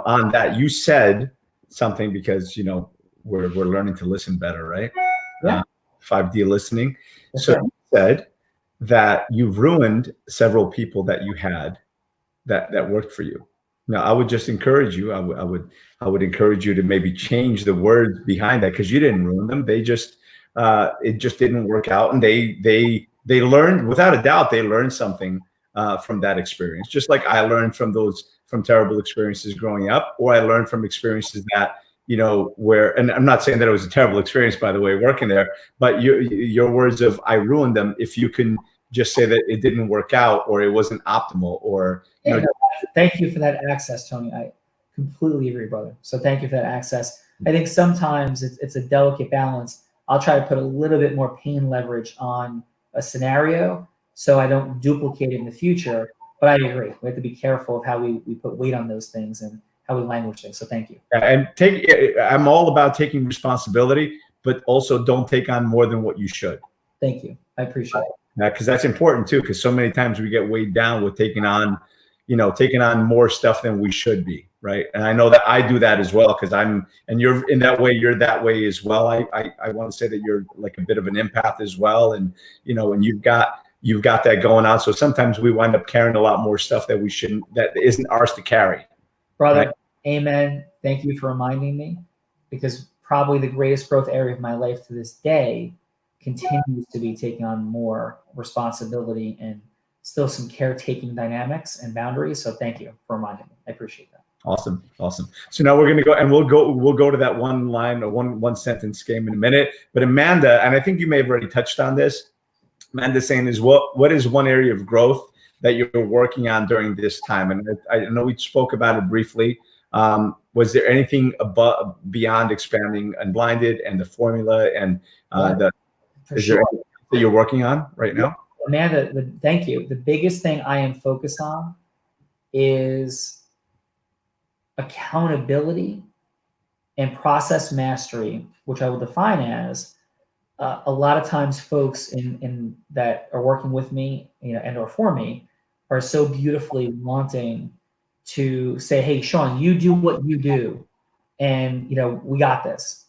on that, you said something, because, we're learning to listen better, right? Yeah. 5D listening. That's So right. you said that you've ruined several people that you had that worked for you. Now, I would just encourage you. I would encourage you to maybe change the words behind that, because you didn't ruin them. They just it just didn't work out, and they learned, without a doubt, they learned something from that experience. Just like I learned from terrible experiences growing up, or I learned from experiences that where, and I'm not saying that it was a terrible experience, by the way, working there, but your words of I ruined them, if you can just say that it didn't work out or it wasn't optimal, or thank you for that access, Tony. I completely agree, brother. So thank you for that access. I think sometimes it's a delicate balance. I'll try to put a little bit more pain leverage on a scenario so I don't duplicate it in the future. But I agree. We have to be careful of how we put weight on those things and how we language things. So thank you. And I'm all about taking responsibility, but also don't take on more than what you should. Thank you. I appreciate it. Because that's important too, because so many times we get weighed down with taking on more stuff than we should be, right? And I know that I do that as well, because you're in that way, you're that way as well. I want to say that you're like a bit of an empath as well, and and you've got that going on. So sometimes we wind up carrying a lot more stuff that we shouldn't, that isn't ours to carry. Brother, right? Amen. Thank you for reminding me, because probably the greatest growth area of my life to this day continues to be taking on more responsibility and still some caretaking dynamics and boundaries. So thank you for reminding me. I appreciate that. Awesome. So now we're going to go, and we'll go to that one line or one sentence game in a minute. But Amanda, and I think you may have already touched on this, Amanda's saying is what is one area of growth that you're working on during this time? And I know we spoke about it briefly. Was there anything beyond expanding Unblinded and the formula and is there anything that you're working on right now? Amanda, thank you. The biggest thing I am focused on is accountability and process mastery, which I will define as a lot of times folks in that are working with me, and or for me, are so beautifully wanting to say, hey, Sean, you do what you do, and we got this.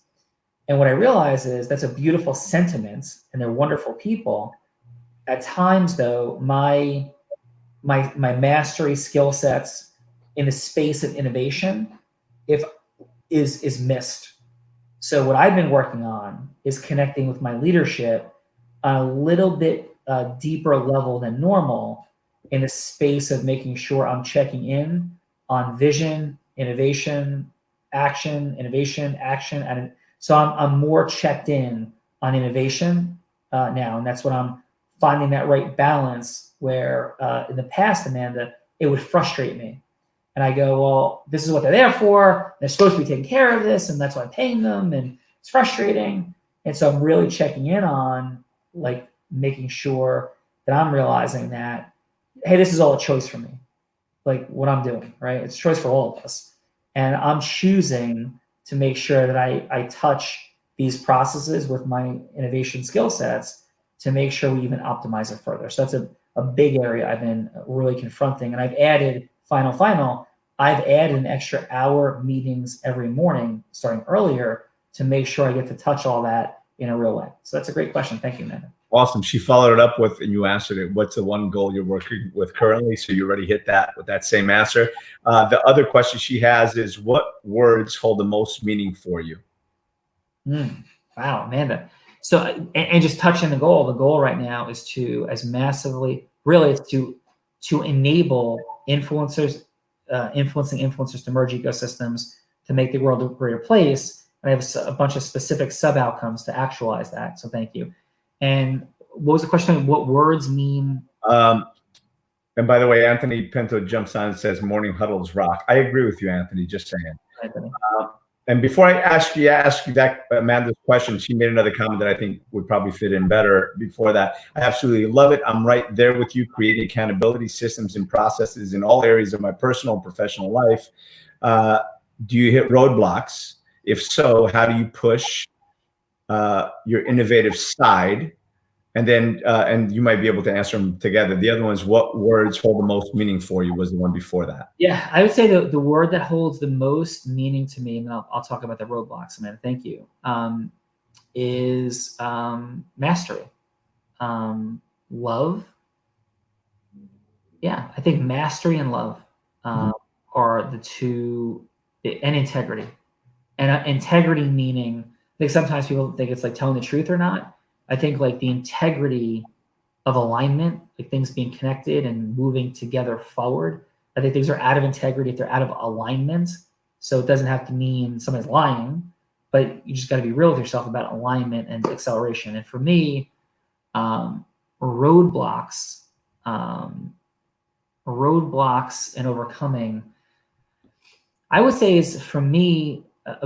And what I realize is that's a beautiful sentiment, and they're wonderful people. At times, though, my mastery skill sets in the space of innovation is missed. So what I've been working on is connecting with my leadership on a little bit deeper level than normal, in the space of making sure I'm checking in on vision, innovation, action, and so I'm more checked in on innovation now, and that's what I'm finding, that right balance where in the past, Amanda, it would frustrate me. And I go, well, this is what they're there for. They're supposed to be taking care of this, and that's why I'm paying them, and it's frustrating. And so I'm really checking in on like making sure that I'm realizing that, hey, this is all a choice for me. Like what I'm doing, right? It's a choice for all of us. And I'm choosing to make sure that I touch these processes with my innovation skill sets to make sure we even optimize it further. So that's a big area I've been really confronting. And I've added, I've added an extra hour meetings every morning, starting earlier, to make sure I get to touch all that in a real way. So that's a great question. Thank you, Amanda. Awesome. She followed it up with, and you answered it, what's the one goal you're working with currently? So you already hit that with that same answer. The other question she has is, what words hold the most meaning for you? Wow, Amanda. So, and just touching the goal right now is to, as massively, really, it's to enable influencing influencers to merge ecosystems to make the world a greater place. And I have a bunch of specific sub-outcomes to actualize that. So thank you. And what was the question? What words mean? And by the way, Anthony Pinto jumps on and says, morning huddles rock. I agree with you, Anthony, just saying. And before I ask you that, Amanda's question, she made another comment that I think would probably fit in better before that. I absolutely love it. I'm right there with you, creating accountability systems and processes in all areas of my personal and professional life. Do you hit roadblocks? If so, how do you push your innovative side? And then, and you might be able to answer them together. The other one is, what words hold the most meaning for you, was the one before that. Yeah, I would say the word that holds the most meaning to me, and I'll talk about the roadblocks, Amanda, thank you, is mastery. Love. Yeah, I think mastery and love are the two, and integrity. And integrity meaning, I think sometimes people think it's like telling the truth or not. I think like the integrity of alignment, like things being connected and moving together forward. I think things are out of integrity if they're out of alignment. So it doesn't have to mean somebody's lying, but you just got to be real with yourself about alignment and acceleration. And for me, roadblocks and overcoming, I would say, is for me an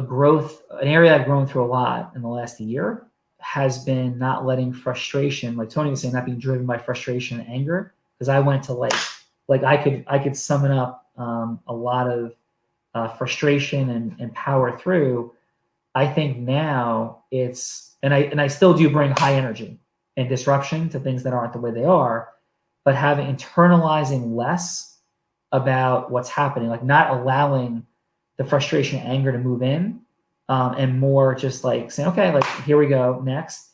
area I've grown through a lot in the last year has been not letting frustration, like Tony was saying, not being driven by frustration and anger. Because I went to like I could summon up a lot of frustration and power through. I think now it's, and I still do bring high energy and disruption to things that aren't the way they are, but internalizing less about what's happening, like not allowing the frustration and anger to move in, and more just like saying, okay, like here we go, next.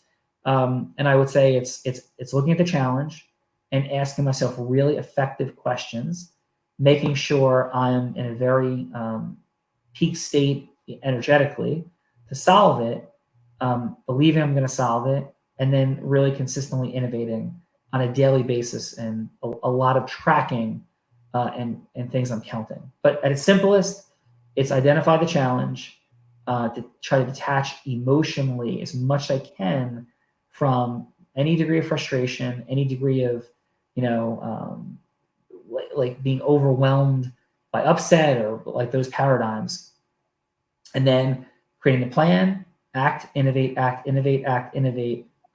And I would say it's looking at the challenge and asking myself really effective questions, making sure I'm in a very peak state energetically to solve it, believing I'm going to solve it, and then really consistently innovating on a daily basis, and a lot of tracking and things I'm counting. But at its simplest, it's identify the challenge, to try to detach emotionally as much as I can from any degree of frustration, any degree of, like being overwhelmed by upset or like those paradigms. And then creating a plan, act, innovate,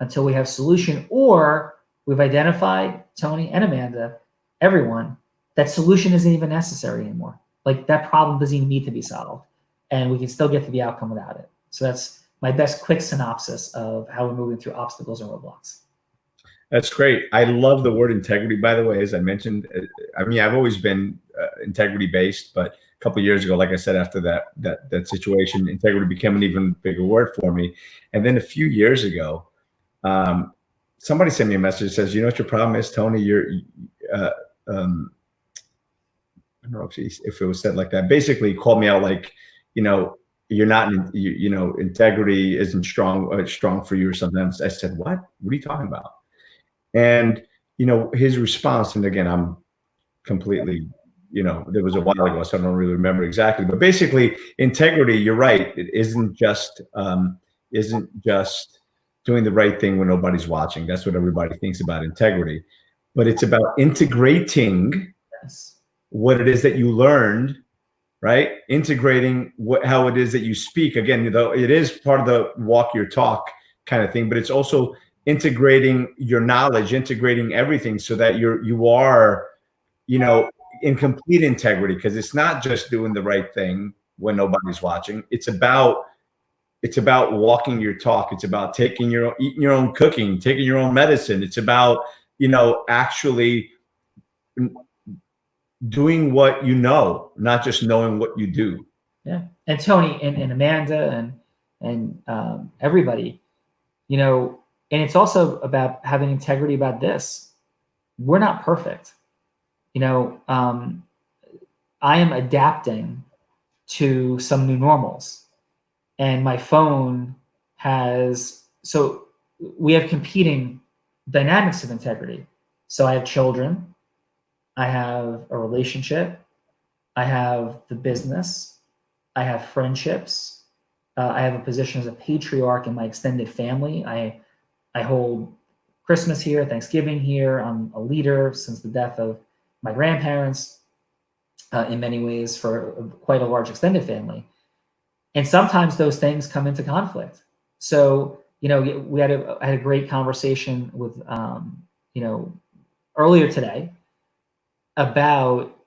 until we have solution, or we've identified, Tony and Amanda, everyone, that solution isn't even necessary anymore. Like that problem doesn't even need to be solved, and we can still get to the outcome without it. So that's my best quick synopsis of how we're moving through obstacles and roadblocks. That's great. I love the word integrity, by the way, as I mentioned. I mean, I've always been integrity based, but a couple of years ago, like I said, after that situation, integrity became an even bigger word for me. And then a few years ago, somebody sent me a message that says, you know what your problem is, Tony? I don't know if it was said like that. Basically called me out like, you're not, integrity isn't strong for you or something. I said, what are you talking about? And, his response, and again, I'm completely, there was a while ago, so I don't really remember exactly, but basically integrity, you're right. It isn't just doing the right thing when nobody's watching. That's what everybody thinks about integrity, but it's about integrating what it is that you learned, right? Integrating how it is that you speak. Again, it is part of the walk your talk kind of thing, but it's also integrating your knowledge, integrating everything so that you are, in complete integrity, because it's not just doing the right thing when nobody's watching. It's about walking your talk. It's about eating your own cooking, taking your own medicine. It's about, actually doing what not just knowing what you do. Yeah. And Tony and Amanda and everybody, and it's also about having integrity about this. We're not perfect. I am adapting to some new normals, and my phone so we have competing dynamics of integrity. So I have children, I have a relationship, I have the business, I have friendships, I have a position as a patriarch in my extended family. I hold Christmas here, Thanksgiving here. I'm a leader since the death of my grandparents, in many ways, for quite a large extended family. And sometimes those things come into conflict. So, I had a great conversation with, earlier today about,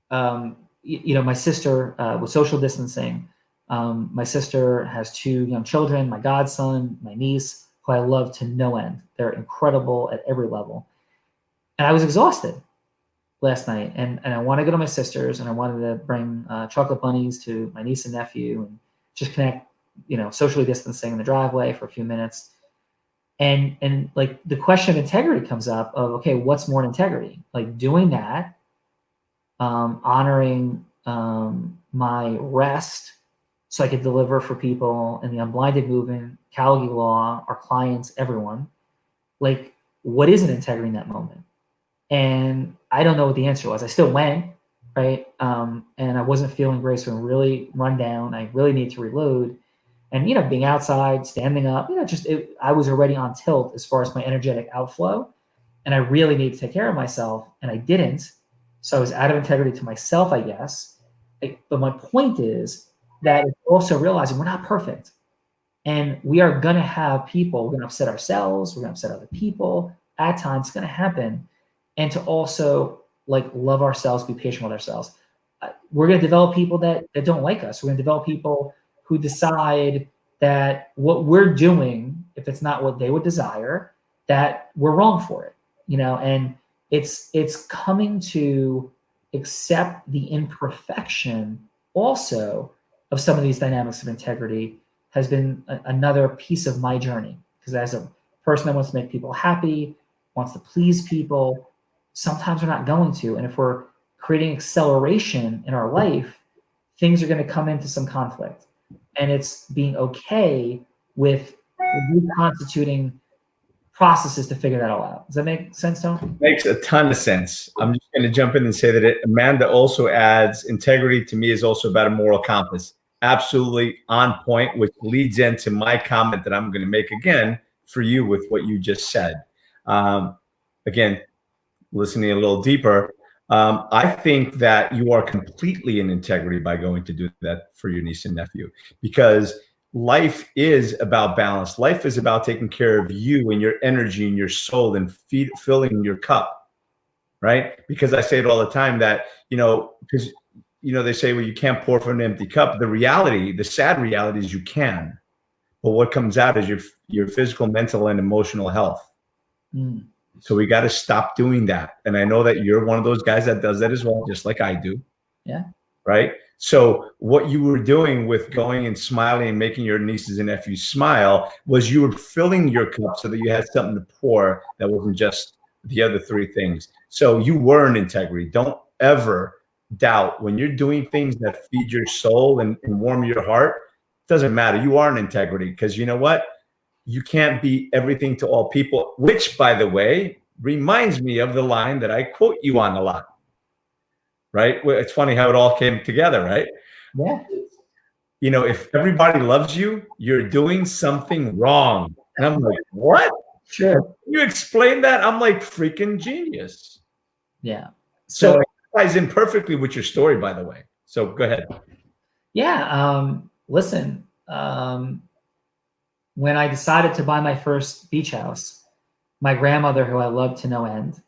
my sister, with social distancing. My sister has 2 young children, my godson, my niece, who I love to no end. They're incredible at every level. And I was exhausted last night, and I want to go to my sister's, and I wanted to bring chocolate bunnies to my niece and nephew and just connect, socially distancing in the driveway for a few minutes. And like the question of integrity comes up of, okay, what's more integrity? Like doing that, honoring my rest so I could deliver for people in the Unblinded movement, Callagy law, our clients, everyone. Like, what is an integrity in that moment? And I don't know what the answer was. I still went right? And I wasn't feeling great, so I'm really run down. I really need to reload. And, being outside, standing up, I was already on tilt as far as my energetic outflow. And I really need to take care of myself. And I didn't. So I was out of integrity to myself, I guess. But my point is that it's also realizing we're not perfect. And we are going to have people, we're going to upset ourselves, we're going to upset other people. At times, it's going to happen. And to also love ourselves, be patient with ourselves. We're going to develop people that don't like us. We're going to develop people who decide that what we're doing, if it's not what they would desire, that we're wrong for it, and it's coming to accept the imperfection also of some of these dynamics of integrity has been another piece of my journey. Because as a person that wants to make people happy, wants to please people, sometimes we're not going to. And if we're creating acceleration in our life, things are going to come into some conflict. And it's being okay with reconstituting processes to figure that all out. Does that make sense, Tony? Makes a ton of sense. I'm just going to jump in and say that Amanda also adds integrity to me is also about a moral compass. Absolutely on point, which leads into my comment that I'm going to make again for you with what you just said. Again, listening a little deeper, I think that you are completely in integrity by going to do that for your niece and nephew, because life is about balance. Life is about taking care of you and your energy and your soul and filling your cup, right? Because I say it all the time that, because, they say, well, you can't pour from an empty cup. The reality, the sad reality is you can. But what comes out is your physical, mental, and emotional health. Mm. So we got to stop doing that. And I know that you're one of those guys that does that as well, just like I do. Yeah. Right. So what you were doing with going and smiling and making your nieces and nephews smile was you were filling your cup so that you had something to pour that wasn't just the other three things. So you were in integrity. Don't ever doubt when you're doing things that feed your soul and warm your heart. It doesn't matter. You are in integrity, because you know what? You can't be everything to all people, which, by the way, reminds me of the line that I quote you on a lot, right? It's funny how it all came together, right? Yeah. If everybody loves you, you're doing something wrong. And I'm like, what? Sure. You explain that? I'm like, freaking genius. Yeah. So it ties in perfectly with your story, by the way. So go ahead. Yeah. Listen, when I decided to buy my first beach house, my grandmother, who I loved to no end,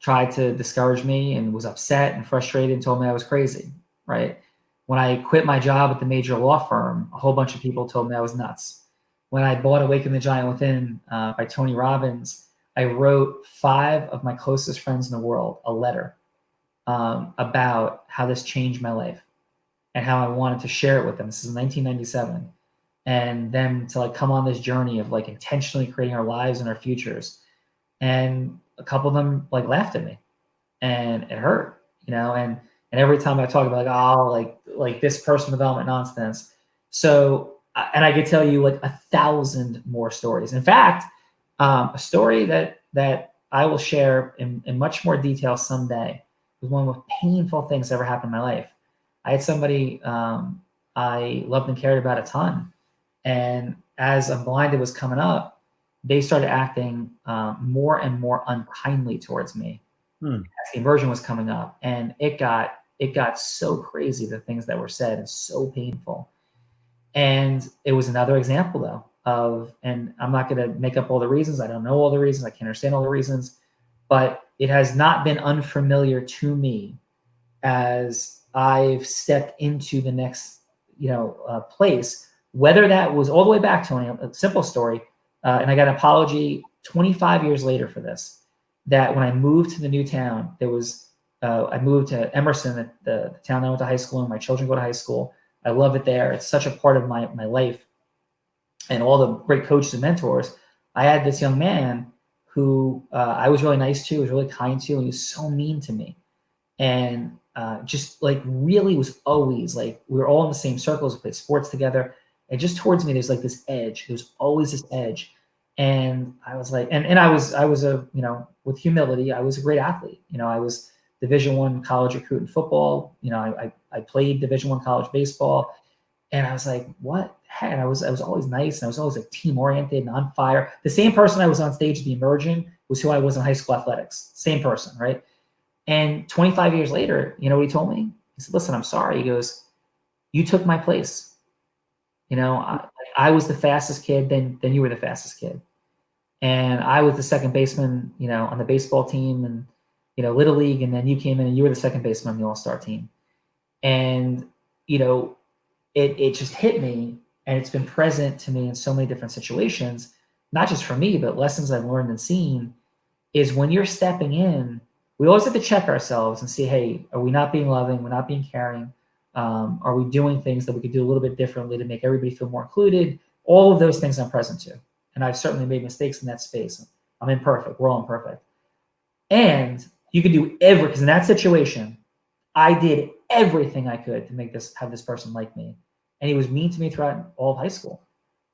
tried to discourage me and was upset and frustrated and told me I was crazy, right? When I quit my job at the major law firm, a whole bunch of people told me I was nuts. When I bought Awaken the Giant Within by Tony Robbins, I wrote 5 of my closest friends in the world a letter about how this changed my life and how I wanted to share it with them. This is 1997. And them to come on this journey of intentionally creating our lives and our futures. And a couple of them laughed at me, and it hurt, and every time I talk about this personal development nonsense. So, and I could tell you 1,000 more stories. In fact, a story that I will share in much more detail someday was one of the most painful things that ever happened in my life. I had somebody I loved and cared about a ton. And as Unblinded was coming up, they started acting more and more unkindly towards me as the inversion was coming up. And it got so crazy, the things that were said, and so painful. And it was another example, though, and I'm not going to make up all the reasons. I don't know all the reasons. I can't understand all the reasons. But it has not been unfamiliar to me as I've stepped into the next, place. Whether that was all the way back, Tony, a simple story, and I got an apology 25 years later for this, that when I moved to the new town, there was, I moved to Emerson, the town I went to high school in. My children go to high school. I love it there. It's such a part of my life and all the great coaches and mentors. I had this young man who I was really nice to, was really kind to, and he was so mean to me. And just really was always we were all in the same circles, we played sports together. And just towards me, there's this edge. There's always this edge. And I was and I was a, with humility, I was a great athlete. I was Division I college recruit in football. You know, I played Division I college baseball, and I was like, what the heck? And I was always nice, and I was always like team oriented and on fire. The same person I was on stage at the Emerging was who I was in high school athletics. Same person, right? And 25 years later, you know what he told me? He said, listen, I'm sorry. He goes, you took my place. You know, I was the fastest kid, then you were the fastest kid. And I was the second baseman, you know, on the baseball team and, you know, Little League. And then you came in and you were the second baseman on the All-Star team. And, you know, it just hit me, and it's been present to me in so many different situations, not just for me, but lessons I've learned and seen, is when you're stepping in, we always have to check ourselves and see, hey, are we not being loving? We're not being caring. Are we doing things that we could do a little bit differently to make everybody feel more included? All of those things I'm present to. And I've certainly made mistakes in that space. I'm imperfect. We're all imperfect. And you can do because in that situation, I did everything I could to have this person like me. And he was mean to me throughout all of high school.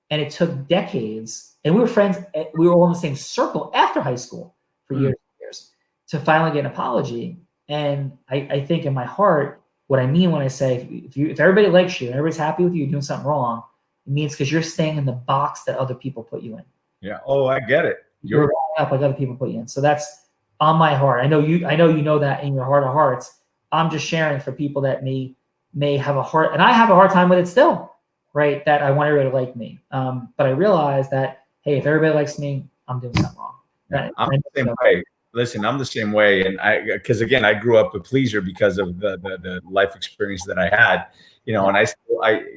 And it took decades. And we were friends. We were all in the same circle after high school for years and years to finally get an apology. And I think in my heart, what I mean when I say, if everybody likes you and everybody's happy with you, you're doing something wrong, it means because you're staying in the box that other people put you in. Yeah. Oh, I get it. You're growing up like other people put you in. So that's on my heart. I know you know that in your heart of hearts. I'm just sharing for people that may have a heart, and I have a hard time with it still, right? That I want everybody to like me. But I realize that, hey, if everybody likes me, I'm doing something wrong. Yeah, I'm the same way. Listen, I'm the same way. And because again, I grew up a pleaser because of the life experience that I had, you know, and I,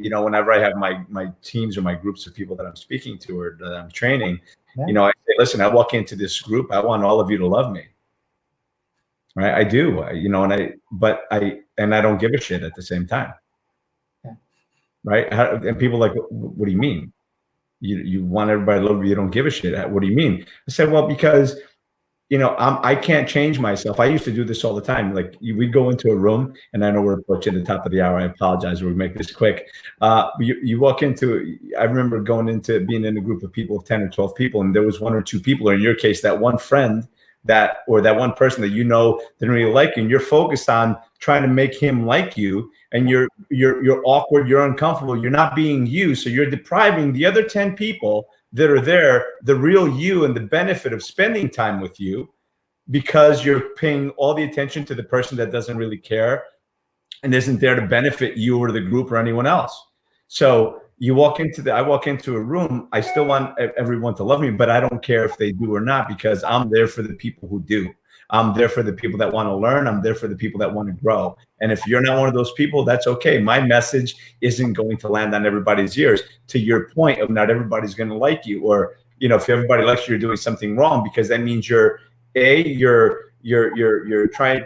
you know, whenever I have my teams or my groups of people that I'm speaking to or that I'm training, you know, I say, listen, I walk into this group, I want all of you to love me. Right. I do, you know, and I don't give a shit at the same time. Yeah. Right. And people are like, what do you mean? You want everybody to love you. You don't give a shit. What do you mean? I said, well, because, you know, I can't change myself. I used to do this all the time. Like we'd go into a room, and I know we're approaching the top of the hour. I apologize. We'll make this quick. You walk into, I remember going into being in a group of people of 10 or 12 people, and there was one or two people, or in your case, that one friend that one person that, you know, didn't really like you, and you're focused on trying to make him like you, and you're awkward, you're uncomfortable, you're not being you. So you're depriving the other 10 people that are there, the real you and the benefit of spending time with you, because you're paying all the attention to the person that doesn't really care and isn't there to benefit you or the group or anyone else. So I walk into a room, I still want everyone to love me, but I don't care if they do or not, because I'm there for the people who do. I'm there for the people that want to learn. I'm there for the people that want to grow. And if you're not one of those people, that's okay. My message isn't going to land on everybody's ears. To your point of not everybody's going to like you, or, you know, if everybody likes you, you're doing something wrong, because that means you're trying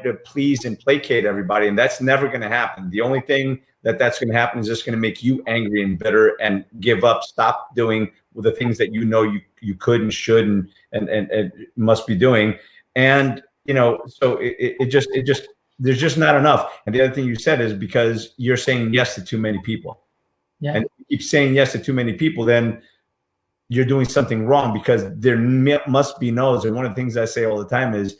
to please and placate everybody, and that's never going to happen. The only thing that's going to happen is just going to make you angry and bitter and give up, stop doing the things that you know you could and should and must be doing. And, you know, so there's just not enough. And the other thing you said is because you're saying yes to too many people. Yeah. And if you keep saying yes to too many people, then you're doing something wrong, because there must be no's. And one of the things I say all the time is,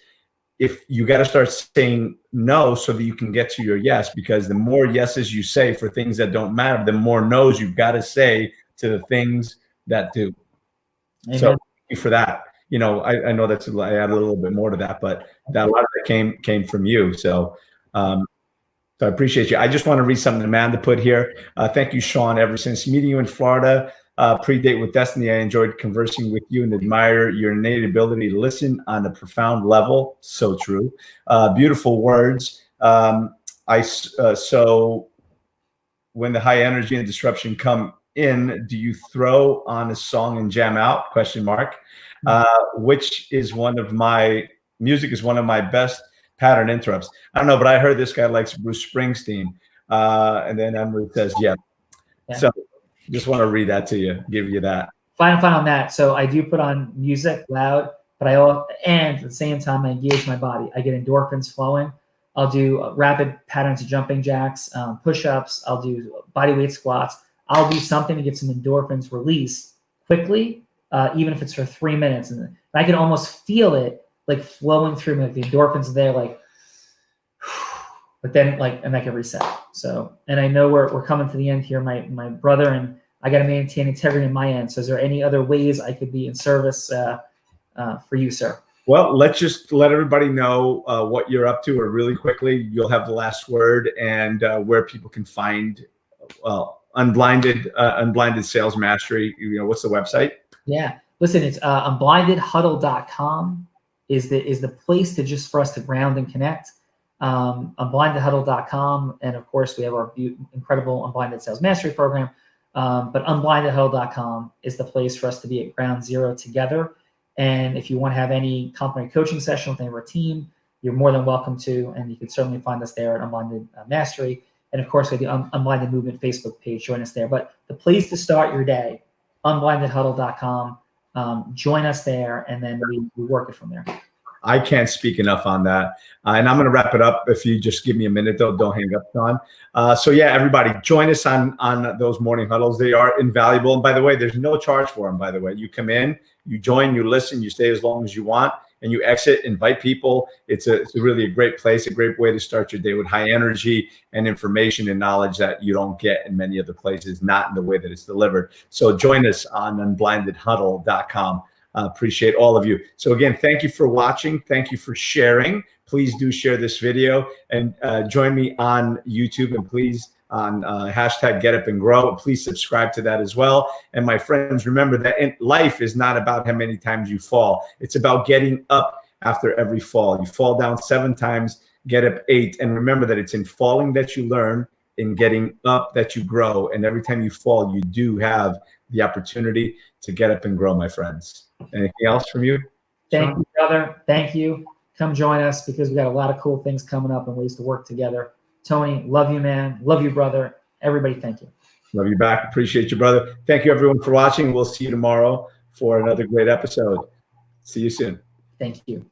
if you got to start saying no so that you can get to your yes, because the more yeses you say for things that don't matter, the more no's you've got to say to the things that do. Amen. So thank you for that. You know, I know I add a little bit more to that, but that a lot of it came from you. So, so I appreciate you. I just want to read something Amanda put here. Thank you, Sean. Ever since meeting you in Florida, pre-date with Destiny, I enjoyed conversing with you and admire your innate ability to listen on a profound level. So true. Beautiful words. So when the high energy and disruption come in, do you throw on a song and jam out? ? Which is music is one of my best pattern interrupts. I don't know, but I heard this guy likes Bruce Springsteen. And then Emily says, yeah. So just want to read that to you, give you that. Fine on that. So I do put on music loud, but and at the same time, I engage my body. I get endorphins flowing. I'll do rapid patterns of jumping jacks, push-ups. I'll do body weight squats. I'll do something to get some endorphins released quickly, even if it's for 3 minutes. And I can almost feel it like flowing through me, like the endorphins are there, like, but then and I can reset. So, and I know we're coming to the end here, my brother, and I got to maintain integrity on my end. So is there any other ways I could be in service for you, sir? Well, let's just let everybody know what you're up to, or really quickly, you'll have the last word, and where people can find Unblinded Sales Mastery. What's the website? Yeah, listen, it's unblindedhuddle.com is the place for us to ground and connect. Unblindedhuddle.com, and of course we have our incredible Unblinded Sales Mastery program. But unblindedhuddle.com is the place for us to be at ground zero together. And if you want to have any complimentary coaching session with any of our team, you're more than welcome to, and you can certainly find us there at Unblinded Mastery. And of course, we have the Unblinded Movement Facebook page. Join us there. But the place to start your day, unblindedhuddle.com. Join us there, and then we work it from there. I can't speak enough on that. And I'm going to wrap it up. If you just give me a minute, though, don't hang up, Don. So yeah, everybody, join us on those morning huddles. They are invaluable. And by the way, there's no charge for them, by the way. You come in, you join, you listen, you stay as long as you want, and you exit, invite people. It's really a great place, a great way to start your day with high energy and information and knowledge that you don't get in many other places, not in the way that it's delivered. So join us on unblindedhuddle.com. Appreciate all of you. So again, thank you for watching. Thank you for sharing. Please do share this video, and join me on YouTube, and please on hashtag GetUpNGrow. Please subscribe to that as well. And my friends, remember that life is not about how many times you fall. It's about getting up after every fall. You fall down 7 times, get up 8. And remember that it's in falling that you learn, in getting up that you grow. And every time you fall, you do have the opportunity to get up and grow, my friends. Anything else from you? Thank you, brother. Thank you. Come join us, because we got a lot of cool things coming up and ways to work together. Tony, love you, man. Love you, brother. Everybody, thank you. Love you back. Appreciate you, brother. Thank you, everyone, for watching. We'll see you tomorrow for another great episode. See you soon. Thank you.